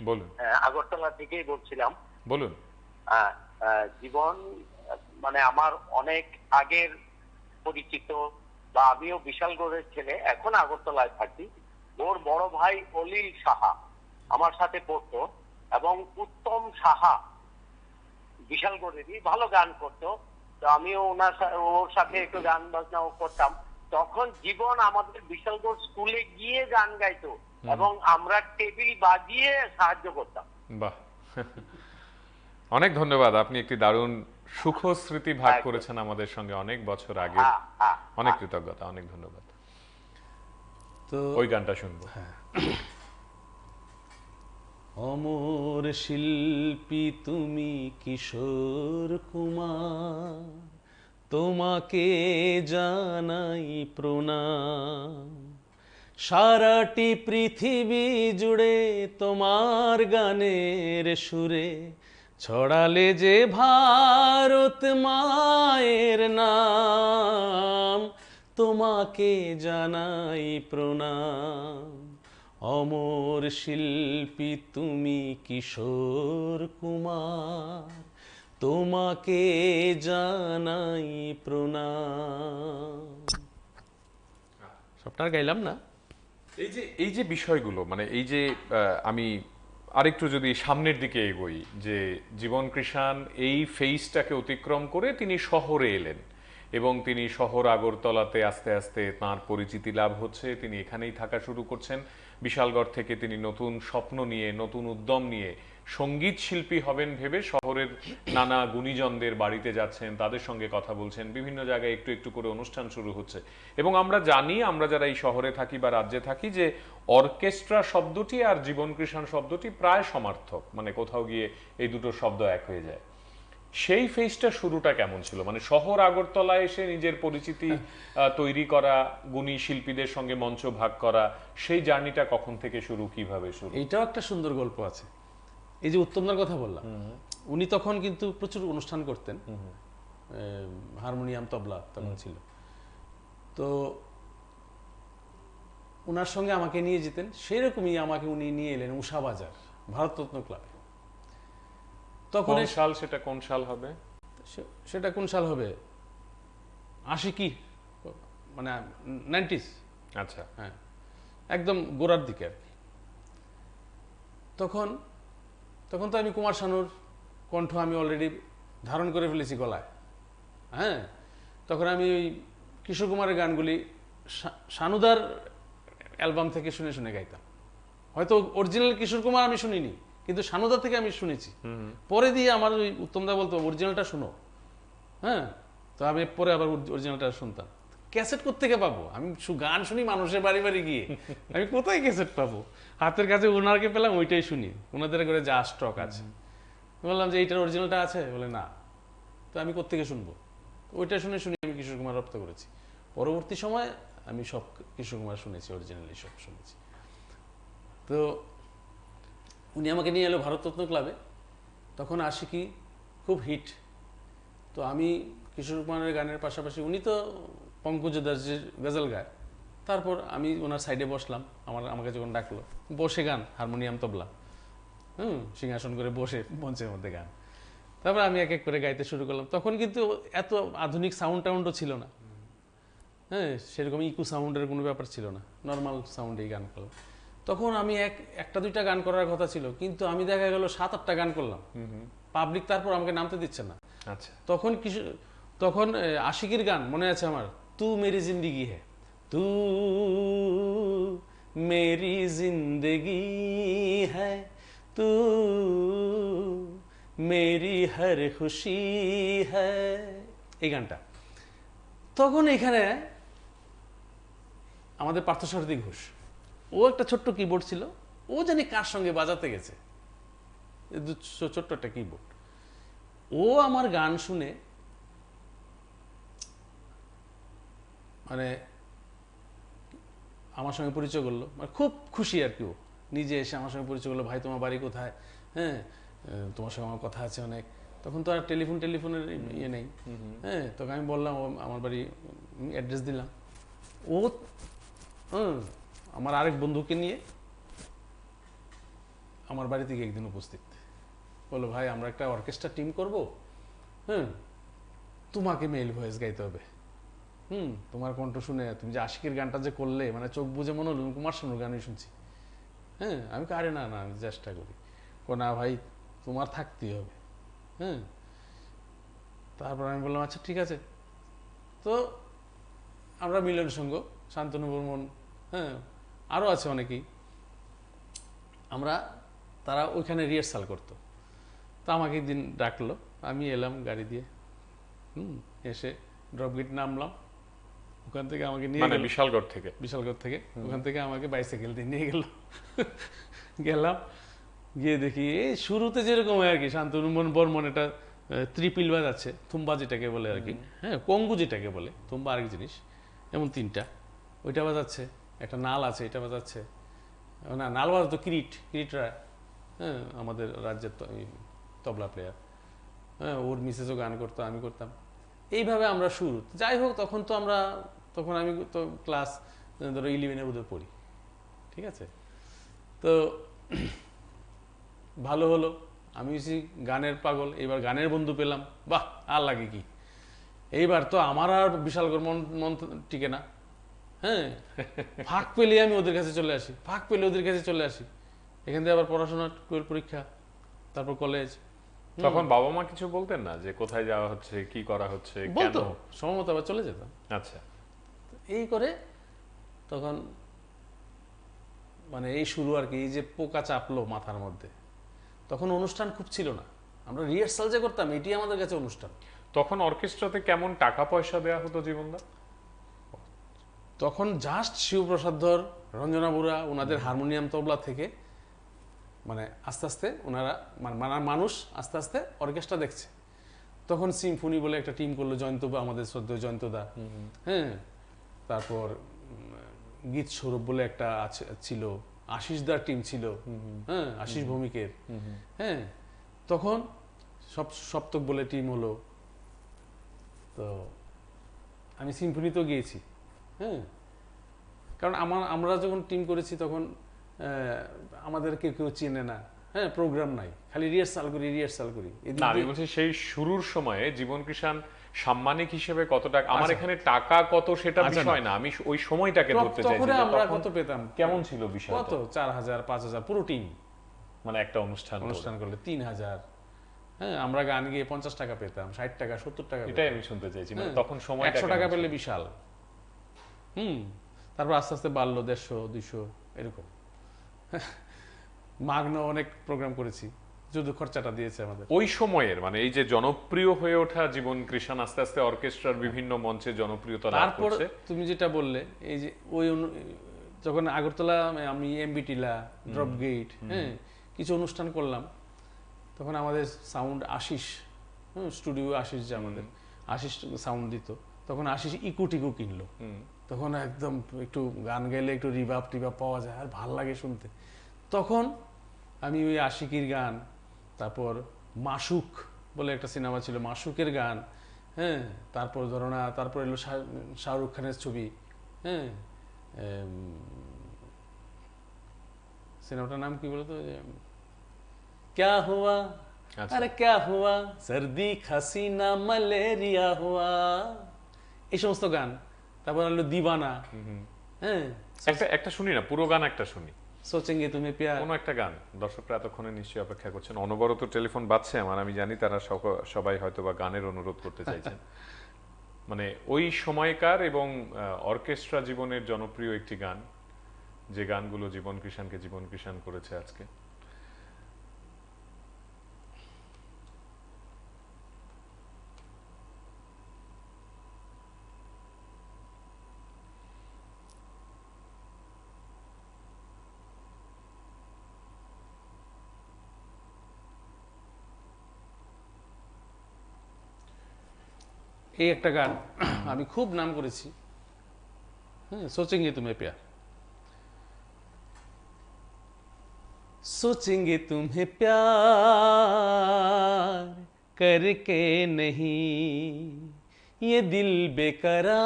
বলুন আগরতলা থেকেই বলছিলাম। বলুন। জীবন মানে আমার অনেক আগের পরিচিত, বা আমিও বিশালগড়ের ছেলে, এখন আগরতলায় থাকি। ওর বড় ভাই অলিল সাহা আমার সাথে পড়তো, এবং উত্তম সাহা বিশালগড়েরই, ভালো গান করতো। তো আমিও ওর সাথে একটু গান বাজনাও করতাম। তখন জীবন আমাদের বিশালগড় স্কুলে গিয়ে গান গাইতো, এবং আমরা টেবিল বাজিয়ে সাহায্য করতাম। বাহ, অনেক ধন্যবাদ। আপনি একটি দারুণ সুখ স্মৃতি ভাগ একদম। করেছেন আমাদের সঙ্গে অনেক বছর আগে। অনেক কৃতজ্ঞতা, অনেক ধন্যবাদ। তো ওই গানটা শুনবো। অমর শিল্পী তুমি কিশোর কুমার, তোমাকে জানাই প্রণাম। সারাটি পৃথিবী জুড়ে তোমার গানের সুরে ছড়ালে যে ভারত মায়ের নাম, তোমাকে জানাই প্রণাম। অমর শিল্পী তুমি কিশোর কুমার, তোমাকে জানাই প্রণাম। সবটা গাইলাম না। এই যে বিষয়গুলো, মানে এই যে আমি আরেকটু যদি সামনের দিকে এগোই, যে জীবন কৃষাণ এই ফেজটাকে অতিক্রম করে তিনি শহরে এলেন, এবং তিনি শহর আগরতলাতে আস্তে আস্তে তাঁর পরিচিতি লাভ হচ্ছে, তিনি এখানেই থাকা শুরু করছেন। বিশালগড় থেকে তিনি নতুন স্বপ্ন নিয়ে, নতুন উদ্যম নিয়ে সঙ্গীত শিল্পী হবেন ভেবে শহরের নানা গুণীজনদের বাড়িতে যাচ্ছেন, তাদের সঙ্গে কথা বলছেন, বিভিন্ন জায়গায় একটু একটু করে অনুষ্ঠান শুরু হচ্ছে। এবং আমরা জানি, আমরা যারা এই শহরে থাকি বা রাজ্যে থাকি, যে অর্কেস্ট্রা শব্দটি আর জীবন কৃষাণ শব্দটি প্রায় সমার্থক, মানে কোথাও গিয়ে এই দুটো শব্দ এক হয়ে যায়। সেই ফেজটা শুরুটা কেমন ছিল, মানে শহর আগরতলায় এসে নিজের পরিচিতি তৈরি করা, গুণী শিল্পীদের সঙ্গে মঞ্চ ভাগ করা, সেই জার্নিটা কখন থেকে শুরু, কিভাবে শুরু? এইটাও একটা সুন্দর গল্প আছে। এই যে উত্তমদার কথা বললাম, উনি তখন কিন্তু প্রচুর অনুষ্ঠান করতেন, হারমোনিয়াম তবলা তখন ছিল। তো ওনার সঙ্গে আমাকে নিয়ে যেতেন, সেরকমই আমাকে উনি নিয়ে এলেন উষাবাজার ভারতরত্ন ক্লাবে। তখন কোন সাল সেটা, কোন সাল হবে সেটা? কোন সাল হবে? 80 কি, মানে 90s। আচ্ছা, হ্যাঁ, একদম গোড়ার দিকে আর কি। তখন তো আমি কুমার শানুর কণ্ঠ আমি অলরেডি ধারণ করে ফেলেছি গলায়। হ্যাঁ, তখন আমি ওই কিশোর কুমারের গানগুলি শানুদার অ্যালবাম থেকে শুনে শুনে গাইতাম। হয়তো অরিজিনাল কিশোর কুমার আমি শুনিনি, কিন্তু শানুদা থেকে আমি শুনেছি। পরে দিয়ে আমার ওই উত্তমদা বলতো অরিজিনালটা শুনো। হ্যাঁ, তো আমি পরে আবার অরিজিনালটা শুনতাম। ক্যাসেট কোত্থেকে পাবো? আমি গান শুনি মানুষের বাড়ি বাড়ি গিয়ে, আমি কোথায় ক্যাসেট পাবো? হাতের কাছে ওনারকে পেলাম, ওইটাই শুনি, ওনাদের করে যা স্টক আছে। বললাম যে এইটার অরিজিনালটা আছে, বলে না। তো আমি কোত্থেকে শুনবো? ওইটা শুনে শুনে আমি কিশোর কুমার রপ্ত করেছি। পরবর্তী সময় আমি সব কিশোর কুমার শুনেছি, অরিজিনালি সব শুনেছি। তো উনি আমাকে নিয়ে এলো ভারতরত্ন ক্লাবে। তখন আশিকি খুব হিট। তো আমি কিশোর কুমারের গানের পাশাপাশি, উনি তো পঙ্কজ দাসের গজল গায়, তারপর আমি ওনার সাইডে বসলাম। আমাকে যখন ডাকলো, বসে গান, হারমোনিয়াম তবলা, সিংহাসন করে বসে মঞ্চের মধ্যে গান। তারপর আমি এক এক করে গাইতে শুরু করলাম। তখন কিন্তু এত আধুনিক সাউন্ড টাউন্ডও ছিল না। হ্যাঁ, সেরকম ইকো সাউন্ডের কোনো ব্যাপার ছিল না, নর্মাল সাউন্ডেই গান করলাম। তখন আমি একটা দুইটা গান করার কথা ছিল, কিন্তু আমি দেখা গেল 7-8টা গান করলাম। পাবলিক তারপর আমাকে নামতে দিচ্ছে না। আচ্ছা, তখন আশিকির গান মনে আছে আমার, তু মেরি জিন্দেগি হ্যায়, তু মেরি জিন্দেগি হ্যায়, তু মেরি হর খুশি হ্যায়, এই গানটা। তখন এখানে আমাদের পার্থসারথী ঘোষ, ও একটা ছোট্ট কিবোর্ড ছিল, ও জানি কার সঙ্গে বাজাতে গেছে, ছোট্ট একটা কিবোর্ড। ও আমার গান শুনে মানে আমার সঙ্গে পরিচয় করলো, মানে খুব খুশি আর কি। ও নিজে এসে আমার সঙ্গে পরিচয় করলো, ভাই তোমার বাড়ি কোথায়, হ্যাঁ তোমার সঙ্গে আমার কথা আছে অনেক। তখন তো আর টেলিফোনের ইয়ে নেই। হ্যাঁ, তখন আমি বললাম আমার বাড়ি, অ্যাড্রেস দিলাম। ও আমার আরেক বন্ধুকে নিয়ে আমার বাড়ি থেকে একদিন উপস্থিত, বললো ভাই আমরা একটা অর্কেস্ট্রা টিম করব, হ্যাঁ তোমাকে মেল ভয়েস গাইতে হবে, তোমার কণ্ঠ শুনে তুমি যে আশিকের গানটা যে করলে মানে চোখ বুঝে মনে হলো কুমার শানুর গানই শুনছি। হ্যাঁ আমি আরে না না আমি চেষ্টা করি, না ভাই তোমার থাকতেই হবে। হ্যাঁ তারপর আমি বললাম আচ্ছা ঠিক আছে। তো আমরা মিলন সংঘ, শান্তনু বর্মন, হ্যাঁ আরও আছে অনেকেই, তারা ওইখানে রিহার্সাল করতো। তো আমাকে একদিন ডাকলো, আমি এলাম গাড়ি দিয়ে, এসে ড্রপ গেট নামলাম, ওখান থেকে আমাকে নিয়ে মানে বিশালগড় থেকে ওখান থেকে আমাকে বাইসাইকেল দিয়ে নিয়ে গেল। গেলাম, গিয়ে দেখি এই শুরুতে যেরকম হয় আর কি, শান্তনু বর্মন এটা ত্রিপিল বাজাচ্ছে, থুম্বা যেটাকে বলে আর কি, হ্যাঁ কঙ্গু যেটাকে বলে, থুম্বা আরেক জিনিস, এমন তিনটা, ওইটা বাজাচ্ছে, একটা নাল আছে এটা বাজাচ্ছে, না নাল বাজাতো কিরিট রায়, হ্যাঁ আমাদের রাজ্যের তবলা প্লেয়ার, হ্যাঁ ওর মিসেসও গান করতো, আমি করতাম, এইভাবে আমরা শুরু। যাই হোক তখন আমি তো ক্লাস ধরো 11-এ বোধহয় পড়ি, ঠিক আছে। তো ভালো হলো, আমি হচ্ছি গানের পাগল, এবার গানের বন্ধু পেলাম, বাহ আর লাগে কি, এইবার তো আমার আর বিশালগড় মন টিকে না, হ্যাঁ ফাঁক পেলে আমি ওদের কাছে চলে আসি, এখান থেকে আবার পড়াশোনা, 12 পরীক্ষা, তারপর কলেজ। তখন বাবা মা কিছু বলতেন না যে কোথায় যাওয়া হচ্ছে, কি করা হচ্ছে? বলতো, সময় মতো আবার চলে যেতাম। আচ্ছা, এই করে তখন মানে এই শুরু আর কি, এই যে পোকা চাপলো মাথার মধ্যে। তখন অনুষ্ঠান খুব ছিল না, আমরা রিহার্সাল যে করতাম এটি আমাদের কাছে অনুষ্ঠান। তখন অর্কেস্ট্রাতে কেমন টাকা পয়সা দেওয়া হতো জীবনদা? তখন জাস্ট শিবপ্রসাদ ধর, রঞ্জনা বুড়া, ওনাদের হারমোনিয়াম তবলা থেকে মানে আস্তে আস্তে ওনারা মানুষ আস্তে আস্তে অর্কেস্ট্রা দেখছে। তখন সিম্ফনি বলে একটা টিম করলো, আমাদের শ্রদ্ধেয় জয়ন্তদা, হ্যাঁ তারপর গীত স্বরূপ বলে একটা ছিল, আশিসদার টিম ছিল, হ্যাঁ আশিস ভৌমিকের, হ্যাঁ তখন সপ্তক বলে টিম হলো। তো আমি সিম্ফনিতেও গিয়েছি, হ্যাঁ কারণ আমরা যখন টিম করেছি তখন আমাদের কেউ চেনে না, হ্যাঁ প্রোগ্রাম নাই, খালি রিহার্সাল করি। না আমি বলছি সেই শুরুর সময়ে জীবন কৃষাণ সাম্মানিক হিসেবে কত টাকা, আমার এখানে টাকা কত সেটা বিষয় না, আমি ওই সময়টাকে ধরতে চাইছি। তখন আমরা কত পেতাম, কেমন ছিল বিষয়? কত 4000 5000 পুরো টিম, মানে একটা অনুষ্ঠান করলে 3000, হ্যাঁ আমরা গান গিয়ে 50 টাকা পেতাম, 60 টাকা 70 টাকা, এটাই আমি শুনতে চাইছি, মানে তখন সময় 100 টাকা পেলে বিশাল। তারপর আস্তে আস্তে বাড়লো 150 200 এরকম। মাগনা অনেক প্রোগ্রাম করেছি, যদিও খরচাটা দিয়েছে আমাদের। ওই সময়ের মানে এই যে জনপ্রিয় হয়ে ওঠা জীবন কৃষাণ আস্তে আস্তে অর্কেস্ট্রার বিভিন্ন মঞ্চে জনপ্রিয়তা লাভ করছে। তুমি যেটা বললে এই যে যখন আগরতলা আমি এমবিটিলা, ড্রপ গেট, হ্যাঁ কিছু অনুষ্ঠান করলাম, তখন আমাদের সাউন্ড আশিস, স্টুডিও আশিস, যে আমাদের আশিস সাউন্ড দিত, তখন আশিস ইকো টিকো কিনলো। তখন একদম একটু গান গাইলে একটু রিভাব টিভাব পাওয়া যায়, আর ভাল লাগে শুনতে। তখন আমি ওই আশিকির গান, তারপর মাসুক বলে একটা সিনেমা ছিল, মাসুকের গান, হ্যাঁ তারপর ধরো না, তারপর এলো শাহরুখ খানের ছবি, হ্যাঁ সিনেমাটার নাম কি বলতো, ক্যা হুয়া, আরে ক্যা হুয়া, সর্দি খাসি না ম্যালেরিয়া হুয়া, এই সমস্ত গান। তারপর হলো দিবানা, হ্যাঁ একটা শুনি না, পুরো গান একটা শুনি, সোচেঙ্গে তুমি প্যার, কোনো একটা গান। দর্শকরা এতক্ষণে নিশ্চয়ই অপেক্ষা করছেন, অনবরত টেলিফোন বাজছে আমার, আমি জানি তারা সবাই হয়তো বা গানের অনুরোধ করতে চাইছেন। মানে ওই সময়কার এবং অর্কেস্ট্রা জীবনের জনপ্রিয় একটি গান, যে গানগুলো জীবন কৃষাণ করেছে আজকে। এই একটা গান আমি খুব নাম করেছি, হ্যাঁ সোচেঙ্গে তুমি প্যার, सोचेंगे तुम्हें प्यार करके नहीं, ये दिल बेकरार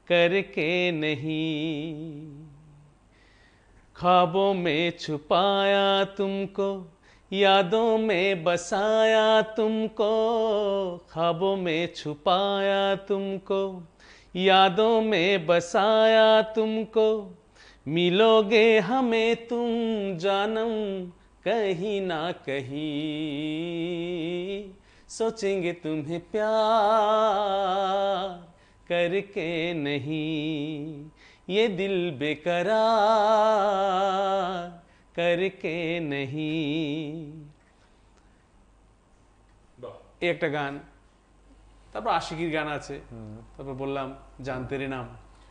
करके नहीं, ख्वाबों में छुपाया तुमको, यादों में बसाया तुमको, ख्वाबों में छुपाया तुमको, यादों में बसाया तुमको, मिलोगे हमें तुम जानम कहीं ना कहीं, सोचेंगे तुम्हें प्यार करके नहीं, ये दिल बेकरार करके नहीं। এই একটা গান, তারপর আশিকির গান আছে, তারপর বললাম জানতেরে নাম।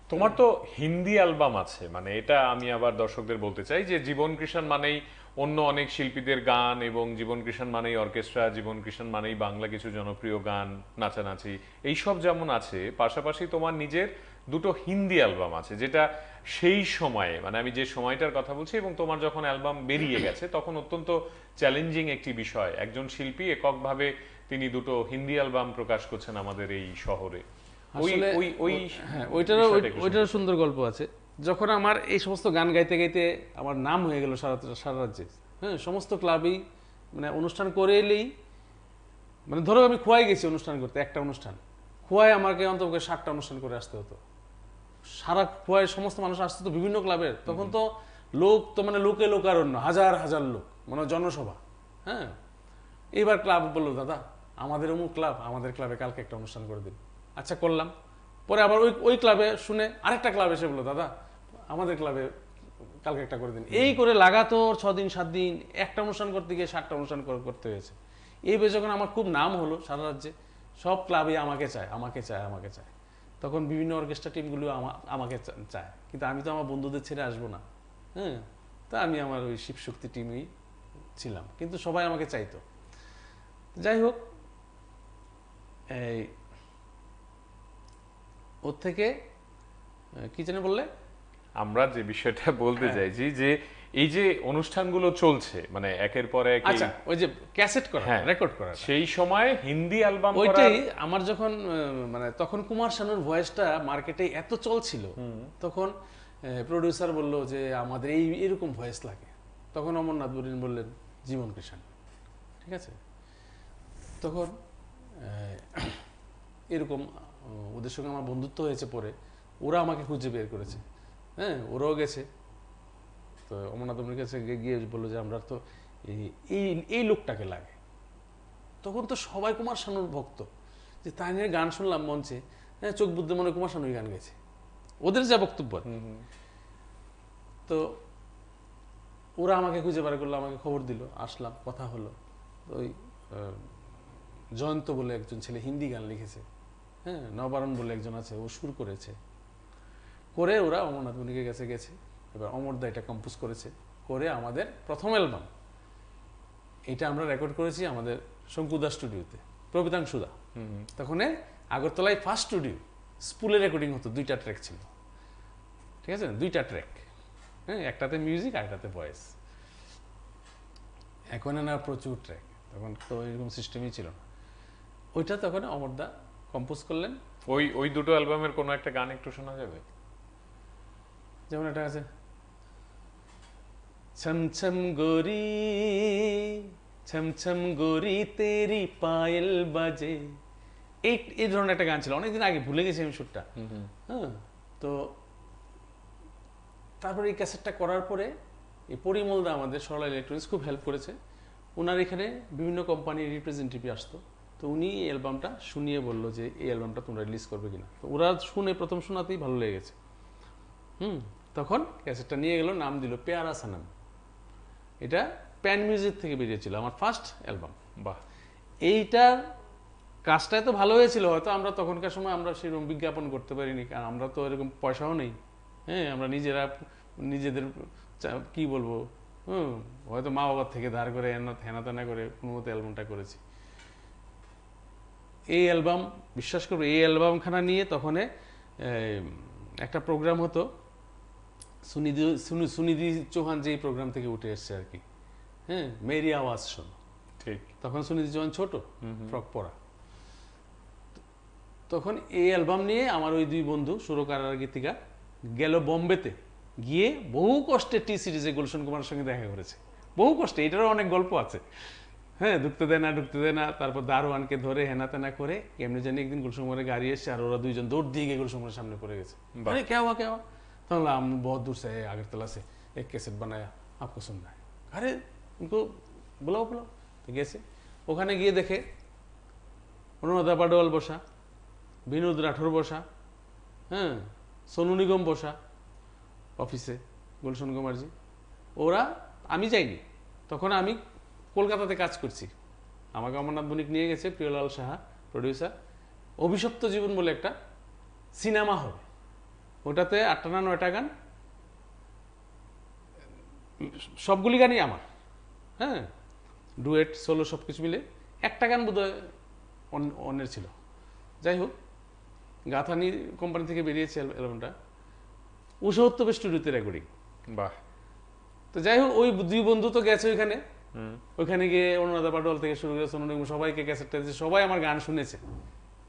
তোমার তো হিন্দি অ্যালবাম আছে, মানে এটা আমি আবার দর্শকদের বলতে চাই যে জীবন কৃষ্ণ মানেই অন্য অনেক শিল্পীদের গান, এবং জীবন কৃষ্ণ মানেই অর্কেস্ট্রা, জীবন কৃষ্ণ মানেই বাংলা কিছু জনপ্রিয় গান, নাচানাচি, এইসব যেমন আছে, পাশাপাশি তোমার নিজের দুটো হিন্দি অ্যালবাম আছে, যেটা সেই সময়ে, মানে আমি যে সময়টার কথা বলছি, এবং তোমার যখন অ্যালবাম বেরিয়ে গেছে তখন অত্যন্ত চ্যালেঞ্জিং একটি বিষয়, একজন শিল্পী এককভাবে তিনি দুটো হিন্দি অ্যালবাম প্রকাশ করছেন আমাদের এই শহরে। আসলে ওইটারও সুন্দর গল্প আছে। যখন আমার এই সমস্ত গান গাইতে গাইতে আমার নাম হয়ে গেল সারা রাজ্যে, হ্যাঁ, সমস্ত ক্লাবেই মানে অনুষ্ঠান করে এলেই, মানে ধরো আমি খোয়াই গেছি অনুষ্ঠান করতে, একটা অনুষ্ঠান খোয়াই আমাকে অন্তত 60টা অনুষ্ঠান করে আসতে হতো। সারা খোয়াই সমস্ত মানুষ আসতো তো বিভিন্ন ক্লাবের, তখন তো লোক তো মানে লোকে লোকারণ্য, হাজার হাজার লোক, মানে জনসভা। হ্যাঁ, এইবার ক্লাব বললো দাদা আমাদের অমুক ক্লাব, আমাদের ক্লাবে কালকে একটা অনুষ্ঠান করে দিন। আচ্ছা করলাম। পরে আবার ওই ক্লাবে শুনে আরেকটা ক্লাব এসে বললো দাদা আমাদের ক্লাবে কালকে একটা করে দিন। এই করে লাগাতার 6 দিন 7 দিন একটা অনুষ্ঠান করতে গিয়ে 60টা অনুষ্ঠান করতে হয়েছে। এইভাবে যখন আমার খুব নাম হলো সারা রাজ্যে, সব ক্লাবে আমাকে চায়, আমাকে চায়, আমাকে চায়, তখন বিভিন্ন অর্কেস্ট্রা টিমগুলো আমাকে চায়, কিন্তু আমি তো আমার বন্ধুদের ছেড়ে আসবো না। হ্যাঁ, তা আমি আমার ওই শিবশক্তি টিমেই ছিলাম, কিন্তু সবাই আমাকে চাইতো। যাই হোক, এই ওর থেকে কি জানে বললে, আমরা যে বিষয়টা বলতে চাইছি যে এই যে অনুষ্ঠানগুলো চলছে, মানে একের পর এক, আচ্ছা ওই যে ক্যাসেট করা, রেকর্ড করা, সেই সময় হিন্দি অ্যালবাম ওইটাই আমার যখন মানে তখন কুমার শানুর ভয়েসটা মার্কেটে এত চলছিল, তখন প্রোডিউসার বলল যে আমাদের এরকম ভয়েস লাগে। তখন অমরনাথ বরিন বললেন জীবন কৃষ্ণ, ঠিক আছে। তখন এরকম ওদের সঙ্গে আমার বন্ধুত্ব হয়েছে, পরে ওরা আমাকে খুঁজে বের করেছে। হ্যাঁ, ওরাও গেছে, তো অমরনাথ বরিনের কাছে গিয়ে বললো যে আমরা তো এই লোকটাকে লাগে। তখন তো সবাই কুমার শানুর ভক্ত, যে তাই নিয়ে গান শুনলাম মঞ্চে, হ্যাঁ, চোখ বুদ্ধে মনে কুমার শানুর গান গেছে, ওদের যা বক্তব্য। তো ওরা আমাকে খুঁজে বার করলো, আমাকে খবর দিল, আসলাম, কথা হলো। ওই জয়ন্ত বলে একজন ছেলে হিন্দি গান লিখেছে, হ্যাঁ, নবারণ বলে একজন আছে, ও সুর করেছে, করে ওরা অমরনাথ বণিকের কাছে গেছে। এবার অমরদা এটা কম্পোজ করেছে, করে আমাদের প্রথম অ্যালবাম এটা আমরা রেকর্ড করেছি আমাদের শঙ্কুদা স্টুডিওতে, প্রবিতাংশুদা। তখন আগরতলায় ফার্স্ট স্টুডিও, স্পুলে রেকর্ডিং হতো, 2টা ট্র্যাক ছিল, ঠিক আছে, 2টা ট্র্যাক, হ্যাঁ, একটাতে মিউজিক আর একটাতে ভয়েস। এখন না প্রচুর ট্র্যাক, তখন তো এরকম সিস্টেমই ছিল না। ওইটা তখন অমরদা কম্পোজ করলেন। ওই দুটো অ্যালবামের কোনো একটা গান একটু শোনা যাবে? যেমন একটা আছে, ছম ছম গোরি ছম ছম গোরি তেরি পায়েল বাজে, এই ধরনের একটা গান ছিল, অনেকদিন আগে, ভুলে গেছি আমি সুরটা। হ্যাঁ, তো তারপরে এই ক্যাসেটটা করার পরে এই পরিমলদা আমাদের সরলা ইলেকট্রনিক্স খুব হেল্প করেছে। ওনার এখানে বিভিন্ন কোম্পানির রিপ্রেজেন্টেটিভ আসতো, তো উনি এই অ্যালবামটা শুনিয়ে বললো যে এই অ্যালবামটা তোমরা রিলিজ করবে কিনা। তো ওরা শুনে প্রথম শোনাতেই ভালো লেগে গেছে। তখন ক্যাসেটটা নিয়ে গেল, নাম দিল পেয়ারা সানাম। এটা প্যান মিউজিক থেকে বেরিয়েছিল, আমার ফার্স্ট অ্যালবাম। বাহ, এইটার কাজটা এত ভালো হয়েছিল, হয়তো আমরা তখনকার সময় আমরা সেরকম বিজ্ঞাপন করতে পারিনি, কারণ আমরা তো এরকম পয়সাও নেই। হ্যাঁ, আমরা নিজেদের কি বলবো, হয়তো মা বাবার থেকে ধার করে হেনা তেনা করে কোনো মতো অ্যালবামটা করেছি। এই অ্যালবাম, বিশ্বাস করবো, এই অ্যালবামখানা নিয়ে তখন একটা প্রোগ্রাম হতো, সুনিধি চৌহান যে প্রোগ্রাম থেকে উঠে এসছে আর কি, হ্যাঁ, মেরি আওয়াজ শোনো, ঠিক। তখন সুনিধি চৌহান ছোট, ফ্রক পরা। তখন এই অ্যালবাম নিয়ে আমার ওই 2 বন্ধু সুরকার আর গীতিকা গেল বোম্বেতে গিয়ে বহু কষ্টে টি সিরিজে গুলশন কুমারের সঙ্গে দেখা করেছে, বহু কষ্টে। এটারও অনেক গল্প আছে। হ্যাঁ, ঢুকতে দেয় না, তারপর দারোয়ানকে ধরে হেনা তেনা করে কেমনি জানি একদিন গুলশন কুমারের গাড়ি এসছে, আর ওরা দুইজন দৌড় দিয়ে গিয়ে গুলশন কুমারের সামনে পড়ে গেছে। আরে क्या हुआ तहला हम बहुत दूर से है আগরতলা से एक कैसेट बनाया आपको सुनना है। अरे उनको बुलाओ তো গেছে, ওখানে গিয়ে দেখে অনুরাধা পাডোয়াল বসা, বিনোদ রাঠোর বসা, হ্যাঁ, সোনু নিগম বসা অফিসে, গুলশন কুমারজি ওরা। আমি যাইনি, তখন আমি কলকাতাতে কাজ করছি। আমাকে অমরনাথ বণিক নিয়ে গেছে, প্রিয়লাল সাহা প্রডিউসার। অভিশপ্ত জীবন বলে একটা সিনেমা হবে, ওটাতে 8টা না 9টা গান, সবগুলি গানই আমার, হ্যাঁ, ডুয়েট সোলো সব কিছু মিলে। একটা গান বোধহয় অন্যের ছিল। যাই হোক, গাথানি কোম্পানি থেকে বেরিয়েছে অ্যালবামটা, উষোত্তর স্টুডিওতে রেকর্ডিং। বাহ। তো যাই হোক, ওই দুই বন্ধু তো গেছে ওইখানে, ওইখানে গিয়ে অনুরাধা পাটোয়াল থেকে শুরু করে সোনু নিগম সবাইকে ক্যাসেটটা দিয়েছে, সবাই আমার গান শুনেছে।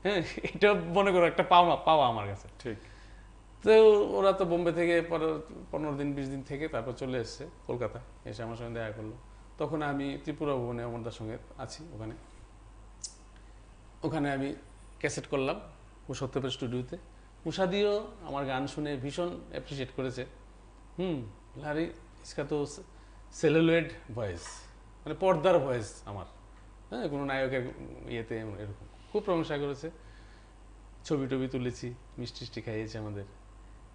হ্যাঁ, এটা মনে করো একটা পাওয়া আমার কাছে। ঠিক। তো ওরা তো বোম্বে থেকে 15 দিন 20 দিন থেকে তারপর চলে এসছে কলকাতা, এসে আমার সঙ্গে দেখা করলো। তখন আমি ত্রিপুরা ভবনে অমরদার সঙ্গে আছি, ওখানে আমি ক্যাসেট করলাম সত্যপের স্টুডিওতে। উষাদিও আমার গান শুনে ভীষণ অ্যাপ্রিসিয়েট করেছে। লারি ইসকা তো সেলুলয়েড ভয়েস, মানে পর্দার ভয়েস আমার, হ্যাঁ, কোনো নায়কের ইয়েতে এরকম খুব প্রশংসা করেছে। ছবি টবি তুলেছি, মিষ্টি খাইয়েছে আমাদের,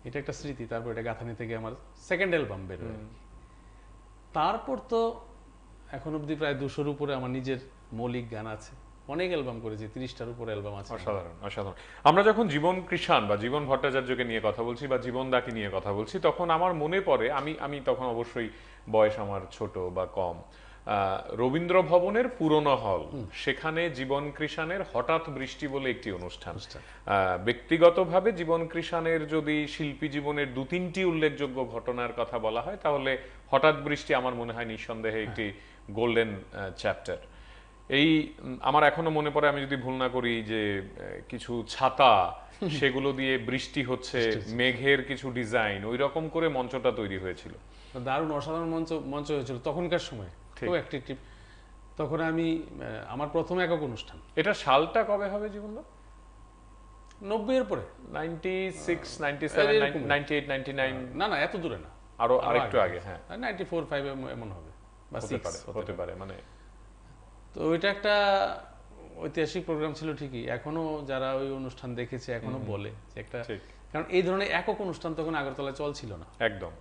এটা একটা স্মৃতি। তারপর এটা গাথানি থেকে আমার সেকেন্ড অ্যালবাম বেরোয়। তারপর তো এখন অবধি প্রায় 200-র উপরে আমার নিজের মৌলিক গান আছে, অনেক অ্যালবাম করেছি, 30টার উপরে অ্যালবাম আছে। অসাধারণ, অসাধারণ। আমরা যখন জীবন কৃষাণ বা জীবন ভট্টাচার্যকে নিয়ে কথা বলছি বা জীবন দাকে নিয়ে কথা বলছি, তখন আমার মনে পড়ে, আমি তখন অবশ্যই বয়স আমার ছোট বা কম, রবীন্দ্র ভবনের পুরনো হল, সেখানে জীবন কৃষাণের হঠাৎ বৃষ্টি বলে একটি অনুষ্ঠান। ব্যক্তিগতভাবে জীবন কৃষাণের যদি শিল্পী জীবনের 2-3টি উল্লেখযোগ্য ঘটনার কথা বলা হয়, তাহলে হঠাৎ বৃষ্টি আমার মনে হয় নিঃসন্দেহে একটি গোল্ডেন চ্যাপ্টার। এই আমার এখনো মনে পড়ে, আমি যদি ভুল না করি, যে কিছু ছাতা সেগুলো দিয়ে বৃষ্টি হচ্ছে, মেঘের কিছু ডিজাইন, ওই রকম করে মঞ্চটা তৈরি হয়েছিল। দারুণ অসাধারণ মঞ্চ হয়েছিল তখনকার সময়, খুব অ্যাক্টিভ। তখন আমি আমার প্রথম একক অনুষ্ঠান। এটা সালটা কবে হবে জীবনদা? 90-এর পরে, 96, 97, 98, 99? না এত দূরে না, আরেকটু আগে। হ্যাঁ, 94-5 এমন হবে, বা 6 হতে পারে। মানে তো ওইটা একটা ঐতিহাসিক প্রোগ্রাম ছিল ঠিকই। এখনো যারা ওই অনুষ্ঠান দেখেছে এখনো বলে যে একটা, কারণ এই ধরনের একক অনুষ্ঠান তখন আগরতলায় চলছিল না একদম।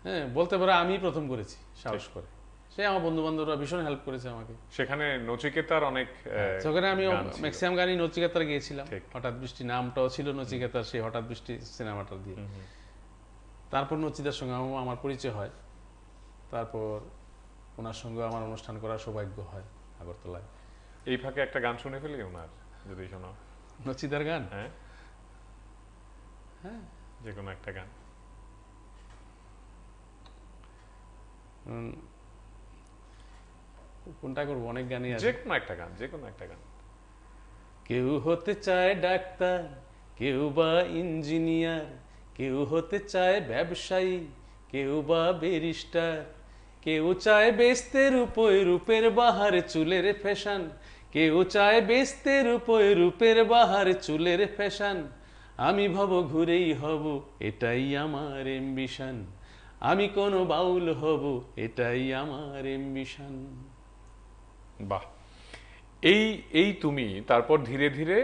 হ্যাঁ, বলতে পারে আমি প্রথম করেছি সাহস করে। সে আমার বন্ধু বান্ধবরা ভীষণ হেল্প করেছে আমাকে। সেখানে নচিকেতার অনেক, সেখানে আমি ম্যাক্সিমাম গানই নচিকেতার গিয়েছিলাম। হঠাৎ বৃষ্টি নামটাও ছিল নচিকেতার, সেই হঠাৎ বৃষ্টি সিনেমাটা দিয়ে। তারপর নচিদার সঙ্গে আমার পরিচয় হয়, তারপর ওনার সঙ্গে আমার অনুষ্ঠান করার সৌভাগ্য হয় আগরতলায়। এই ফাঁকে একটা গান শুনে ফেলি ওনার, যদি শোনাও। নচিদার গান? হ্যাঁ, যে কোনো একটা গান। কোনটা করবো? অনেক গানই আছে। যে কোনো একটা গান। কেউ হতে চায় ডাক্তার, কেউ বা ইঞ্জিনিয়ার, কেউ হতে চায় ব্যবসায়ী, কেউ বা ব্যারিস্টার, কেউ চায় বেচতে রূপের বাহারে চুলের ফ্যাশন, কেউ চায় বেচতে রূপের বাহারে চুলের ফ্যাশন। আমি ভব ঘুরেই হব, এটাই আমার এম্বিশন, আমি কোনো বাউল হব, এটাই আমার এম্বিশন। বাহ। এই তুমি তারপর ধীরে ধীরে,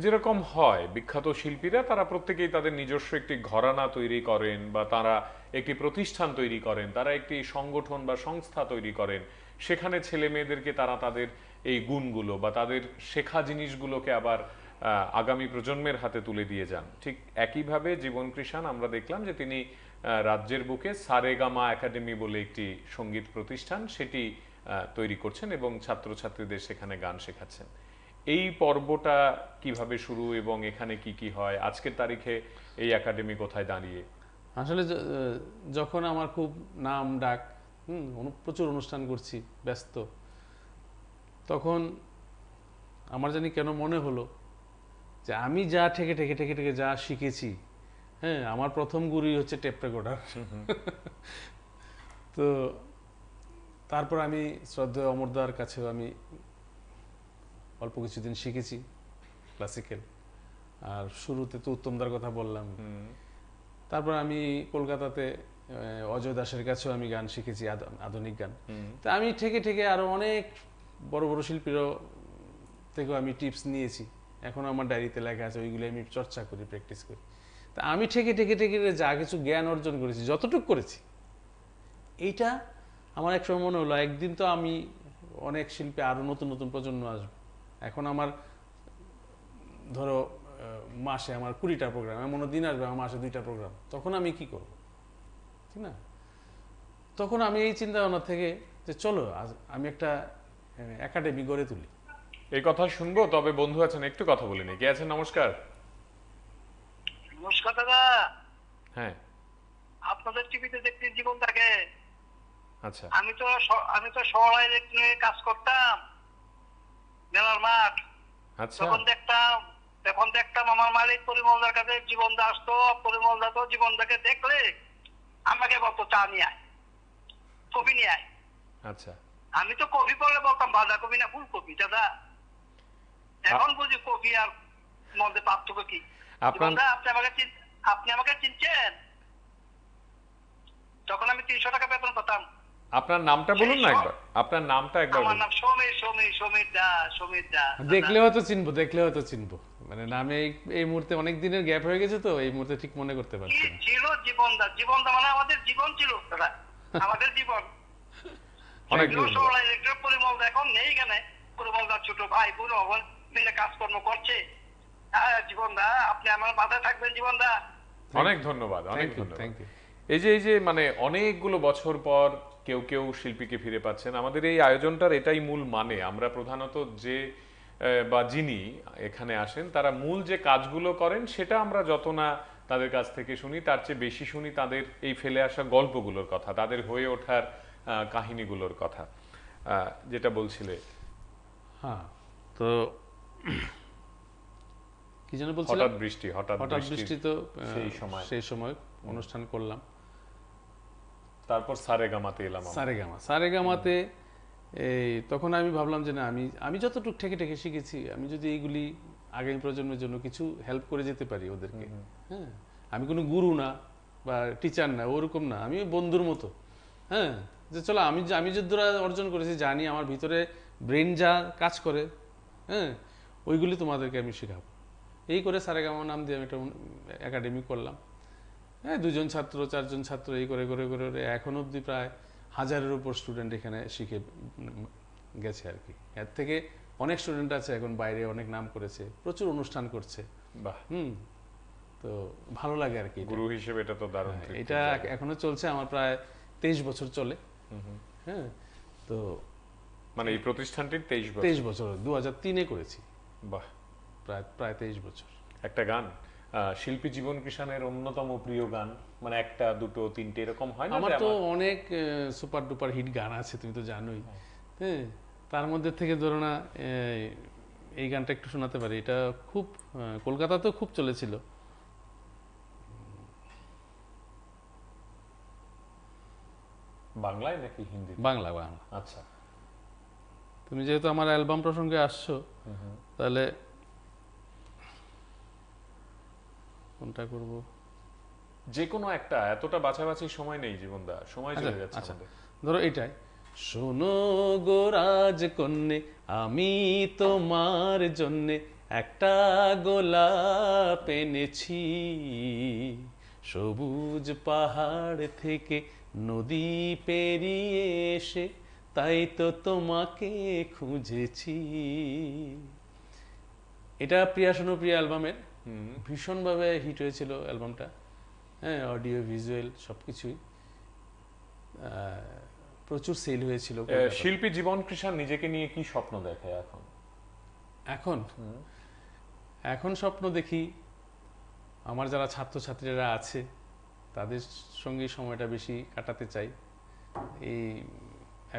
যেরকম হয় বিখ্যাত শিল্পীরা, তারা প্রত্যেকেই তাদের নিজস্ব একটি ঘরানা তৈরি করেন, বা তারা একটি প্রতিষ্ঠান তৈরি করেন, তারা একটি সংগঠন বা সংস্থা তৈরি করেন। সেখানে ছেলে মেয়েদেরকে তারা তাদের এই গুণগুলো বা তাদের শেখা জিনিসগুলোকে আবার আগামী প্রজন্মের হাতে তুলে দিয়ে যান। ঠিক একইভাবে জীবন কৃষাণ, আমরা দেখলাম যে তিনি রাজ্যের বুকে সারেগামা একাডেমি বলে একটি সঙ্গীত প্রতিষ্ঠান, সেটি তৈরি করছেন এবং ছাত্রছাত্রীদের সেখানে গান শেখাচ্ছেন। এই পর্বটা কিভাবে শুরু এবং এখানে কি কি হয়? আজকের তারিখে এই একাডেমি কোথায় দাঁড়িয়ে? আসলে যখন আমার খুব নাম ডাক, প্রচুর অনুষ্ঠান করছি, ব্যস্ত, তখন আমার জানি কেন মনে হলো যে আমি যা ঠেকে যা শিখেছি, হ্যাঁ, আমার প্রথম গুরুই হচ্ছে টেপ রেকর্ডার। তো তারপর আমি শ্রদ্ধেয় অমরদার কাছেও আমি অল্প কিছুদিন শিখেছি ক্লাসিক্যাল। আর শুরুতে তো উত্তমদার কথা বললাম। তারপর আমি কলকাতাতে অজয় দাসের কাছেও আমি গান শিখেছি, আধুনিক গান। তা আমি ঠেকে ঠেকে আরো অনেক বড় বড় শিল্পীরও থেকেও আমি টিপস নিয়েছি। এখন আমার ডায়েরিতে লেখা আছে, ওইগুলো আমি চর্চা করি, প্র্যাকটিস করি। তা আমি ঠেকে ঠেকে ঠেকে যা কিছু জ্ঞান অর্জন করেছি, যতটুকু করেছি, এইটা আমার এক সময় মনে হলো একদিন তো আমি অনেক শিল্পী, আরো নতুন নতুন প্রজন্ম আসবে। এখন আমার ধরো মাসে আমার 20টা প্রোগ্রাম, এমন দিন আসবে আমার মাসে 2টা প্রোগ্রাম, তখন আমি কি করব? ঠিক না? তখন আমি এই চিন্তা ভাবনা থেকে যে চলো আমি একটা একাডেমি গড়ে তুলি। এই কথা শুনবো, তবে বন্ধু আছেন, একটু কথা বলে নি। কে আছেন? নমস্কার। নমস্কার দাদা। হ্যাঁ, আপনাদের টিভিতে দেখতে জীবন থাকে। আচ্ছা। আমি তো শহর ইলেকট্রনিক কাজ করতাম, মেলার মাঠ। আচ্ছা, তখন দেখতাম আমার মালিক পরিমলদার কাছে জীবন দা আসতো। পরিমল দা তো জীবন দাকে দেখলে আমাকে বলতো চা নিয়ে আয়, কফি নিয়ে আয়। আচ্ছা। আমি তো কফি বললে বলতাম বাঁধাকপি না ফুলকপি দাদা। এখন বুঝি কফি আর মধ্যে পার্থক্য কি। জীবন দা, আপনি আমাকে চিনছেন? তখন আমি 300 টাকা বেতন পেতাম। আপনার নামটা বলুন না একবার, আপনার নামটা একবার আমার বলুন। নাম সমীর দা। দেখলে হয়তো চিনবো, মানে নামে এই মুহূর্তে অনেক দিনের গ্যাপ হয়ে গেছে, তো এই মুহূর্তে ঠিক মনে করতে পারছি কি না। ছিল জীবন দা মানে আমাদের জীবন ছিল দাদা, আমাদের জীবন। অনেক পরিমল দা এখন নেই, কেন? পরিমল দার ছোট ভাই বোন মিলে কাজকর্ম করছে। জীবন দা, আপনি আমার মাথায় থাকবেন জীবন দা। অনেক ধন্যবাদ, অনেক Thank you, ধন্যবাদ। thank you. এই যে মানে অনেকগুলো বছর পর কেউ কেউ শিল্পীকে ফিরে পাচ্ছেন। আমাদের এই আয়োজনটার এটাই মূল মানে। আমরা প্রধানত যে বা যিনি এখানে আসেন, তারা মূল যে কাজগুলো করেন সেটা আমরা যত না তাদের কাছ থেকে শুনি, তার চেয়ে বেশি শুনি তাদের এই ফেলে আসা গল্পগুলোর কথা, তাদের হয়ে ওঠার কাহিনীগুলোর কথা। যেটা বলছিলে। হ্যাঁ, তো কি যেন বলছিলাম? হঠাৎ বৃষ্টি তো সেই সময় অনুষ্ঠান করলাম। তারপর সারেগামাতে এলাম। সারেগামাতে তখন আমি ভাবলাম যে না, আমি যতটুকু ঠেকে ঠেকে শিখেছি, আমি যদি এইগুলি আগামী প্রজন্মের জন্য কিছু হেল্প করে যেতে পারি ওদেরকে। হ্যাঁ, আমি কোনো গুরু না বা টিচার না, ওরকম না, আমি বন্ধুর মতো। হ্যাঁ, যে চলো আমি যতদূর অর্জন করেছি, জানি আমার ভিতরে ব্রেন যা কাজ করে, হ্যাঁ, ওইগুলি তোমাদেরকে আমি শেখাবো। এই করে সারেগামা নাম দিয়ে আমি একটা একাডেমি করলাম। হ্যাঁ, 2জন ছাত্র 4জন ছাত্র, এই করে করে করে এখন অবধি প্রায় 1000-এর উপর স্টুডেন্ট এখানে শিখে গেছে আর কি। এর থেকে অনেক স্টুডেন্ট আছে এখন বাইরে, অনেক নাম করেছে, প্রচুর অনুষ্ঠান করছে। বাহ। তো ভালো লাগে আর কি। গুরু হিসেবে এটা তো দারুণ। এটা এখনো চলছে, আমার প্রায় 23 বছর চলে। হ্যাঁ, তো মানে এই প্রতিষ্ঠানটির 23 বছর 2003-এ করেছি। বাহ, প্রায় 23 বছর। একটা গান, শিল্পী জীবন কৃষাণের অন্যতম প্রিয় গান, মানে একটা দুটো তিনটে এরকম হয় না? আমার তো অনেক সুপার ডুপার হিট গান আছে, তুমি তো জানোই। হ্যাঁ, তার মধ্যে থেকে ধরো না এই গানটা একটু শোনাতে পারি। এটা খুব কলকাতাতেও খুব চলেছিল। বাংলায় নাকি হিন্দি? বাংলা। আচ্ছা। তুমি যেহেতু আমার অ্যালবাম প্রসঙ্গে আসছো, তাহলে কোনটা করব? যে কোনো একটা, এতটা বাছাবাছির সময় নেই জীবনদা, সময় চলে যাচ্ছে আমাদের। ধরো এটাই, শোনো গো রাজকন্যে, আমি তোমার জন্যে একটা গোলাপ এনেছি, সবুজ পাহাড় থেকে নদী পেরিয়ে এসে তাই তো তোমাকে খুঁজেছি। এটা প্রিয়া শোনো প্রিয়া অ্যালবামের ভীষণভাবে হিট হয়েছিল অ্যালবামটা। হ্যাঁ, অডিও ভিজুয়াল সবকিছুই প্রচুর সেল হয়েছিল। শিল্পী জীবন কৃষাণ নিজেকে নিয়ে কি স্বপ্ন দেখে এখন স্বপ্ন দেখি আমার যারা ছাত্রছাত্রীরা আছে তাদের সঙ্গে সময়টা বেশি কাটাতে চাই। এই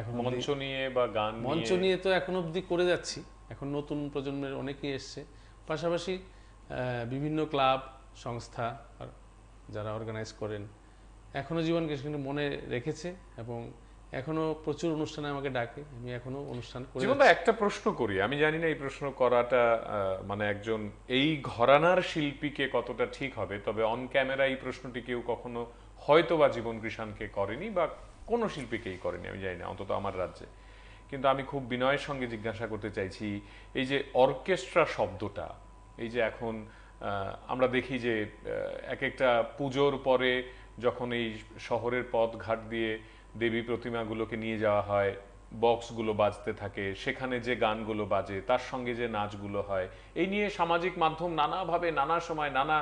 এখন মঞ্চ নিয়ে বা গান মঞ্চ নিয়ে তো এখন অবধি করে যাচ্ছি। এখন নতুন প্রজন্মের অনেকেই এসছে, পাশাপাশি বিভিন্ন ক্লাব সংস্থা যারা অর্গানাইজ করেন, এখনো জীবন কৃষণ মনে রেখেছে এবং এখনো প্রচুর অনুষ্ঠানে আমাকে ডাকে, আমি এখনো অনুষ্ঠান করে জীবনদা একটা প্রশ্ন করি, আমি জানি না এই প্রশ্ন করাটা মানে একজন এই ঘরানার শিল্পীকে কতটা ঠিক হবে, তবে অন ক্যামেরা এই প্রশ্নটি কেউ কখনো হয়তো বা জীবন কৃষাণকে করেনি বা কোনো শিল্পীকেই করেনি, আমি জানি না, অন্তত আমার রাজ্যে। কিন্তু আমি খুব বিনয়ের সঙ্গে জিজ্ঞাসা করতে চাইছি, এই যে অর্কেস্ট্রা শব্দটা, এই যে এখন আমরা দেখি যে এক একটা পুজোর পরে যখন এই শহরের পথ ঘাট দিয়ে দেবী প্রতিমাগুলোকে নিয়ে যাওয়া হয়, বক্সগুলো বাজতে থাকে, সেখানে যে গানগুলো বাজে তার সঙ্গে যে নাচগুলো হয়, এই নিয়ে সামাজিক মাধ্যম নানাভাবে নানা সময় নানা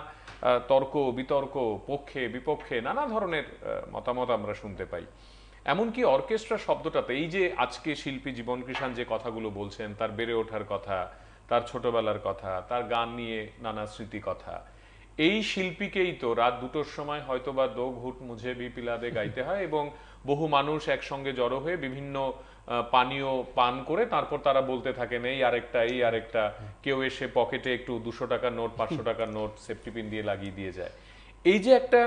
তর্ক বিতর্ক, পক্ষে বিপক্ষে নানা ধরনের মতামত আমরা শুনতে পাই। এমনকি অর্কেস্ট্রা শব্দটাতে এই যে আজকে শিল্পী জীবন কৃষাণ যে কথাগুলো বলছেন, তার বেড়ে ওঠার কথা, তার ছোটবেলার কথা, তার গান নিয়ে নানা স্মৃতি কথা, এই শিল্পীকেই তো রাত 2টোর সময় হয়তো বা দো ঘুট মুঝে ভি পিলা দে গাইতে হয় এবং বহু মানুষ একসঙ্গে জড়ো হয়ে বিভিন্ন পানীয় পান করে তারপর তারা বলতে থাকেন এই আরেকটা এই আরেকটা, কেউ এসে পকেটে একটু 200 টাকার নোট 500 টাকার নোট সেফটি পিন দিয়ে লাগিয়ে দিয়ে যায়। এই যে একটা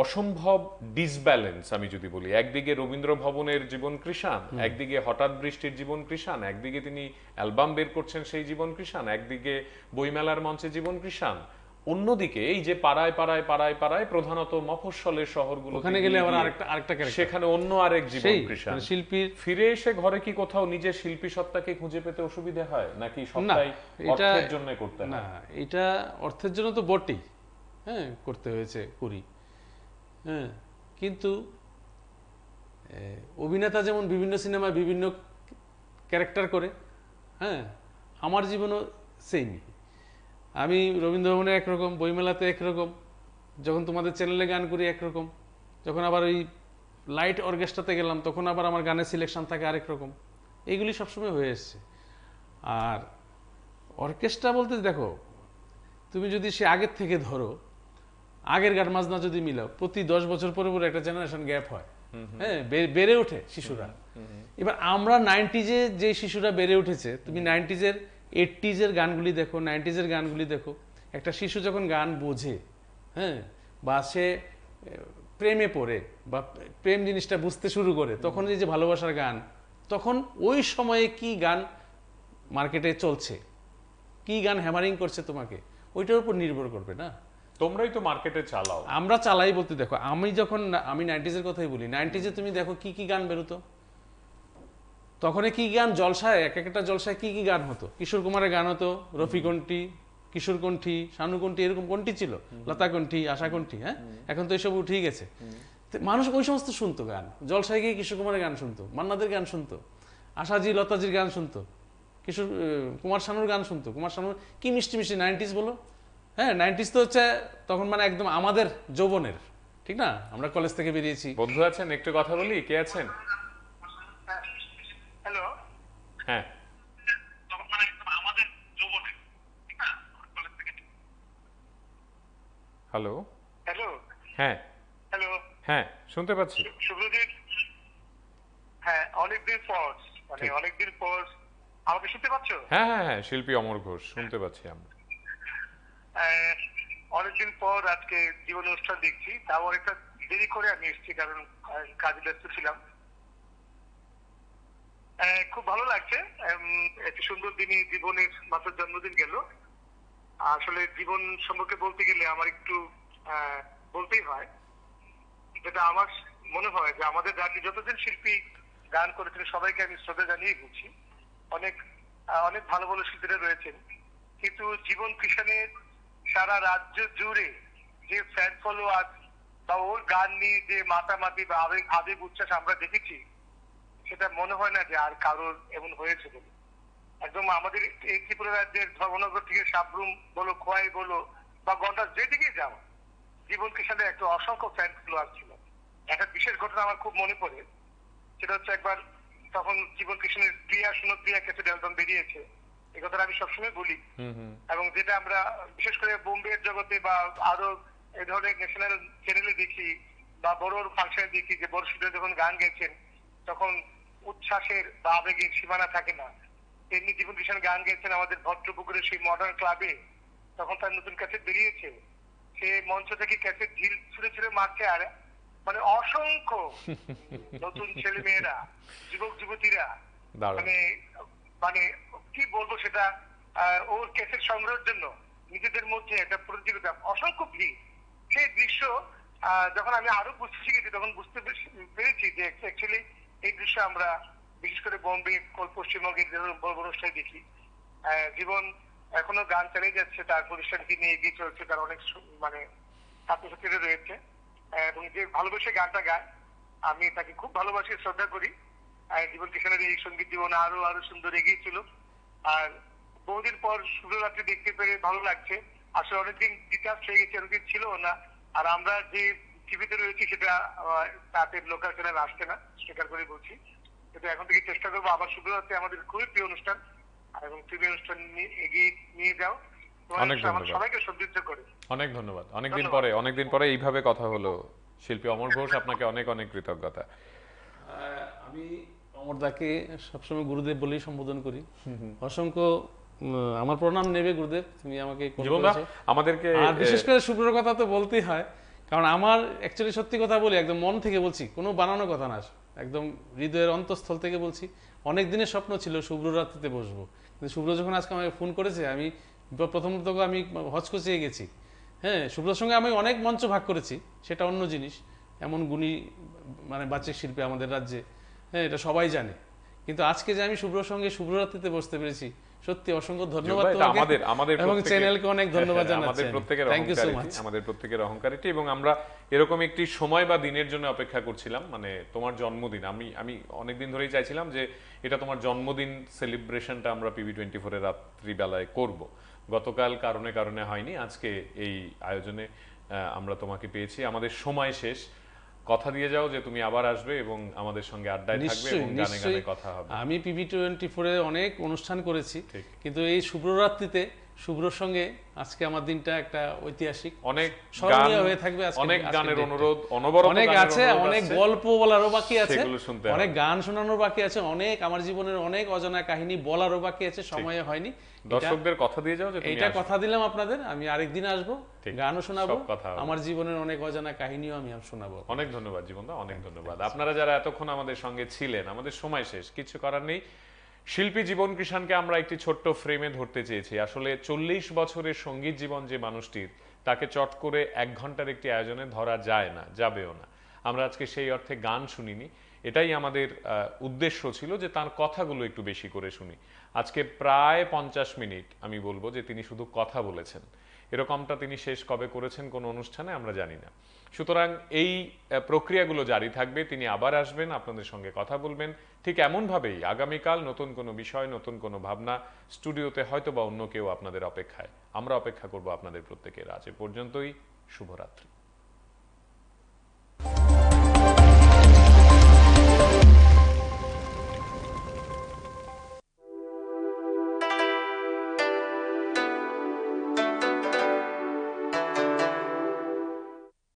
অসম্ভব ডিসব্যালেন্স, আমি যদি বলি, একদিকে রবীন্দ্র ভবনের জীবন কৃষাণ, একদিকে হঠাৎ বৃষ্টির জীবন কৃষাণ, একদিকে তিনি অ্যালবাম বের করছেন সেই জীবন কৃষাণ, একদিকে বইমেলার মঞ্চে জীবন কৃষাণ, অন্যদিকে এই যে পাড়ায় পাড়ায় পাড়ায় পাড়ায় প্রধানত মফস্বলের শহরগুলো, ওখানে গেলে আবার আরেকটা সেখানে অন্য আরেক জীবন কৃষাণ। শিল্পীর ফিরে এসে ঘরে কি কোথাও নিজের শিল্পী সত্তাকে খুঁজে পেতে অসুবিধা হয় নাকি সবটাই অর্থের জন্য করতে হয়? না, এটা অর্থের জন্য তো বটেই, হ্যাঁ, করতে হয়েছে, করি, হ্যাঁ, কিন্তু অভিনেতা যেমন বিভিন্ন সিনেমায় বিভিন্ন ক্যারেক্টার করে, হ্যাঁ, আমার জীবনও সেমই। আমি রবীন্দ্র ভবনে একরকম, বইমেলাতে একরকম, যখন তোমাদের চ্যানেলে গান করি একরকম, যখন আবার ওই লাইট অর্কেস্ট্রাতে গেলাম তখন আবার আমার গানের সিলেকশন থাকে আরেক রকম। এইগুলি সবসময় হয়ে এসছে। আর অর্কেস্ট্রা বলতে দেখো, তুমি যদি সে আগের থেকে ধরো, আগের গান মাজনা যদি মিলাও, প্রতি 10 বছর পরে পরে একটা জেনারেশন গ্যাপ হয়, হ্যাঁ, বেড়ে ওঠে শিশুরা। এবার আমরা 90s-এ যে শিশুরা বেড়ে উঠেছে, তুমি 90s-এর 80s-এর গানগুলি দেখো, 90s-এর গানগুলি দেখো, একটা শিশু যখন গান বোঝে, হ্যাঁ, বা সে প্রেমে পড়ে বা প্রেম জিনিসটা বুঝতে শুরু করে, তখন এই যে ভালোবাসার গান, তখন ওই সময়ে কি গান মার্কেটে চলছে, কি গান হ্যামারিং করছে তোমাকে, ওইটার উপর নির্ভর করবে না? তোমরাই তো মার্কেটে চালাও। আমরা চালাই বলতে দেখো, আমি 90s-এর কথাই বলি, 90s-এ তুমি দেখো কি কি গান বেরোতো, তখন কি গান জলসায়, এক একটা জলসায় কি কি গান হতো, কিশোর কুমারের গান হতো, রফি কণ্ঠী, কিশোর কণ্ঠী, শানু কণ্ঠী, এরকম কণ্ঠী ছিল, লতা কণ্ঠী, আশা কণ্ঠী, হ্যাঁ, এখন তো এসব উঠেই গেছে। মানুষ ওই সমস্ত শুনতো গান, জলসায় গিয়ে কিশোর কুমারের গান শুনতো, মান্নাদের গান শুনতো, আশাজি লতাজির গান শুনতো, কিশোর কুমার শানুর গান শুনতো। কুমার শানুর কি মিষ্টি মিষ্টি 90s বলো, হ্যাঁ, 90s তো হচ্ছে তখন মানে একদম আমাদের যৌবনের, ঠিক না? আমরা কলেজ থেকে বেরিয়েছি। বন্ধু আছেন, একটু কথা বলি, কে আছেন? হ্যালো, হ্যাঁ, হ্যালো, হ্যালো, হ্যাঁ হ্যালো, হ্যাঁ, শুনতে পাচ্ছি। শুভজিৎ, হ্যাঁ, অনেকদিন পর, মানে অনেকদিন পর আমাকে শুনতে পাচ্ছ? হ্যাঁ হ্যাঁ হ্যাঁ, শিল্পী অমর ঘোষ, শুনতে পাচ্ছি আমরা। অনেকদিন পর আজকে জীবন অনুষ্ঠান দেখছি, তাও অনেকটা দেরি করে আমি এসেছি, কারণ কাজে ব্যস্ত ছিলাম। খুব ভালো লাগছে, একটি সুন্দর দিনই জীবনের মাত্র জন্মদিন গেল। আসলে জীবন সম্পর্কে বলতে গেলে আমার একটু বলতেই হয়, যেটা আমার মনে হয় যে আমাদের রাজ্যে যতজন শিল্পী গান করেছেন সবাইকে আমি শ্রদ্ধা জানিয়ে বলছি। অনেক অনেক ভালো ভালো শিল্পীরা রয়েছেন, কিন্তু জীবন কৃষাণের সারা রাজ্য জুড়ে যে ফ্যান ফলোয়ার বা ওর গান নিয়ে যে মাতামাতি বা আবেগ উচ্ছ্বাস আমরা দেখেছি, সেটা মনে হয় না যে আর কারোর এমন হয়েছে বলে। একদম আমাদের এই ত্রিপুরা রাজ্যের ধর্মনগর থেকে সাবরুম বলো, খোয়াই বলো বা গন্ডাস, যেদিকে যাও, জীবন কৃষাণের একটা অসংখ্য ফ্যান ফলোয়ার ছিল। একটা বিশেষ ঘটনা আমার খুব মনে পড়ে, সেটা হচ্ছে একবার তখন জীবন কৃষাণের প্রিয়া সুনপ্রিয়া ক্যাসেট অ্যালবাম বেরিয়েছে, এই কথাটা আমি সবসময় বলি, এবং যেটা আমরা বিশেষ করে বোম্বের জগতে বা আরো এই ধরনের ন্যাশনাল চ্যানেলে দেখি বা বড় ফাংশনে দেখি যে বড় শিল্পীরা যখন গান গেয়েছেন তখন উচ্ছ্বাসের বা আবেগের সীমানা থাকে না। তেমনি জীবন কৃষাণ গান গেয়েছেন আমাদের ভদ্রপুকুরের সেই মডার্ন ক্লাবে, তখন তার নতুন ক্যাসেট বেরিয়েছে, সে মঞ্চ থেকে ক্যাসেট ঢিল ছুঁড়ে ছুঁড়ে মারছে, আর মানে অসংখ্য নতুন ছেলে মেয়েরা, যুবক যুবতীরা, দারুণ। মানে মানে কি বলবো সেটা, ওর ক্যাসেট সংগ্রহের জন্য নিজেদের মধ্যে একটা প্রতিযোগিতা, অসংখ্য ভিড়। সেই দৃশ্য যখন আমি আরো বুঝতে শিখেছি তখন বুঝতে পেরেছি যে অ্যাকচুয়ালি এই দৃশ্য আমরা বিশেষ করে বোম্বে, পশ্চিমবঙ্গের বড় বড় অনুষ্ঠানে দেখি। জীবন এখনো গান চালিয়ে যাচ্ছে, তার প্রতিষ্ঠানকে নিয়ে এগিয়ে চলছে, তার অনেক মানে ছাত্রছাত্রীরা রয়েছে, এবং যে ভালোবেসে গানটা গায়, আমি তাকে খুব ভালোবাসি, শ্রদ্ধা করি। জীবন কিষানের এই সঙ্গীত জীবন আরো আরো সুন্দর এগিয়ে ছিল। আর বহুদিন পর শুভরাত্রি দেখতে পেরে ভালো লাগছে। আসলে অনেকদিন ডিটাচ হয়ে গেছে, অনেকদিন ছিল না। আর আমরা যে টিভিতে রয়েছি সেটা তাতে লোকাল চ্যানেল আসছে না, স্বীকার করে বলছি। কিন্তু এখন থেকে চেষ্টা করবো আবার শুভরাত্রি আমাদের খুবই প্রিয় অনুষ্ঠান, এবং প্রিয় অনুষ্ঠান এগিয়ে নিয়ে যাও, অনেক ধন্যবাদ। সবাইকে সমৃদ্ধ করে। অনেক ধন্যবাদ। অনেকদিন পরে এইভাবে কথা হলো। শিল্পী অমর ঘোষ, আপনাকে অনেক অনেক কৃতজ্ঞতা। আমি অমরদাকে সবসময় গুরুদেব বলেই সম্বোধন করি। অসংখ্য আমার প্রণাম নেবে গুরুদেব, তুমি আমাকে call জীবনদা, করেছো। আমাদেরকে আর বিশেষ করে শুভ্রর কথা তো বলতেই হয়, কারণ আমার অ্যাকচুয়ালি সত্যি কথা বলি, একদম মন থেকে বলছি, কোনো বানানো কথা না, একদম হৃদয়ের অন্তঃস্থল থেকে বলছি। অনেক দিনের স্বপ্ন ছিল শুভ্র রাত্রিতে বসবো, কিন্তু শুভ্র যখন আজকে আমাকে ফোন করেছে, আমি প্রথমত আমি হচকচিয়ে গেছি। হ্যাঁ, শুভ্রর সঙ্গে আমি অনেক মঞ্চ ভাগ করেছি, সেটা অন্য জিনিস। এমন গুণী মানে বাচিক শিল্পী আমাদের রাজ্যে, হ্যাঁ, এটা সবাই জানে। কিন্তু আজকে যে আমি শুভ্রর সঙ্গে শুভ্ররাত্রিতে বসতে পেরেছি, সত্যি অসংখ্য ধন্যবাদ এটা তোমাকে আমাদের এবং প্রত্যেকের- চ্যানেলকে অনেক ধন্যবাদ জানাচ্ছি। আমাদের প্রত্যেকের থ্যাংক ইউ সো অহংকার মাচ। এটি, আমাদের প্রত্যেকের অহংকার এটি, এবং আমরা এরকম একটি সময় বা দিনের জন্য অপেক্ষা করছিলাম, মানে তোমার জন্মদিন। আমি অনেকদিন ধরেই চাইছিলাম যে এটা তোমার জন্মদিন সেলিব্রেশনটা আমরা PB24 এর রাত্রিবেলায় করব। গতকাল কারণে কারণে হয়নি, আজকে এই আয়োজনে আমরা তোমাকে পেয়েছি। আমাদের সময় শেষ। কথা দিয়ে যাও যে তুমি আবার আসবে এবং আমাদের সঙ্গে আড্ডায় থাকবে এবং গানে গানে কথা হবে। আমি PB24 এ অনেক অনুষ্ঠান করেছি, ঠিক। কিন্তু এই শুভ্ররাত্রিতে শুভ্রর সঙ্গে আজকে আমার দিনটা একটা ঐতিহাসিক, অনেক স্মরণীয় হয়ে থাকবে। অনেক আজকের গানের দিনটা। অনুরোধ, অনবরত অনেক গানের আছে, অনুরোধ অনেক আসছে। গল্প বলারও বাকি আছে, সেগুলো শুনতে অনেক হবে। গান শোনানোর বাকি আছে, অনেক আমার জীবনের অনেক অজানা কাহিনী বলারও বাকি আছে, সময়ে হয়নি। দর্শকদের কথা দিয়ে যাও যে তুমি এটা আসবে। কথা দিলাম আপনাদের, আমি আরেকদিন আসবো, ঠিক। গানও শোনাবো, সব কথা হবে। আমার জীবনের অনেক অজানা কাহিনীও আমি শোনাবো। অনেক ধন্যবাদ জীবনদা, অনেক ধন্যবাদ। আপনারা যারা এতক্ষণ আমাদের সঙ্গে ছিলেন, আমাদের সময় শেষ, কিছু করার নেই। শিল্পী জীবন কৃষাণকে আমরা একটি ছোট্ট ফ্রেমে ধরতে চেয়েছি। আসলে 40 বছরের সঙ্গীত জীবন যে মানুষটির, তাকে চট করে 1 ঘন্টার একটি আয়োজনে ধরা যায় না, যাবেও না। আমরা আজকে সেই অর্থে গান শুনিনি, এটাই আমাদের উদ্দেশ্য ছিল যে তার কথাগুলো একটু বেশি করে শুনি। আজকে প্রায় 50 মিনিট আমি বলবো যে তিনি শুধু কথা বলেছেন। এরকমটা তিনি শেষ কবে করেছেন কোন অনুষ্ঠানে আমরা জানি না। সুতরাং এই প্রক্রিয়াগুলো জারি থাকবে, তিনি আবার আসবেন, আপনাদের সঙ্গে কথা বলবেন। ঠিক এমনভাবেই আগামীকাল নতুন কোনো বিষয়, নতুন কোনো ভাবনা, স্টুডিওতে হয়তো বা অন্য কেউ আপনাদের অপেক্ষায়। আমরা অপেক্ষা করব আপনাদের প্রত্যেকের। আজ এ পর্যন্তই, শুভরাত্রি।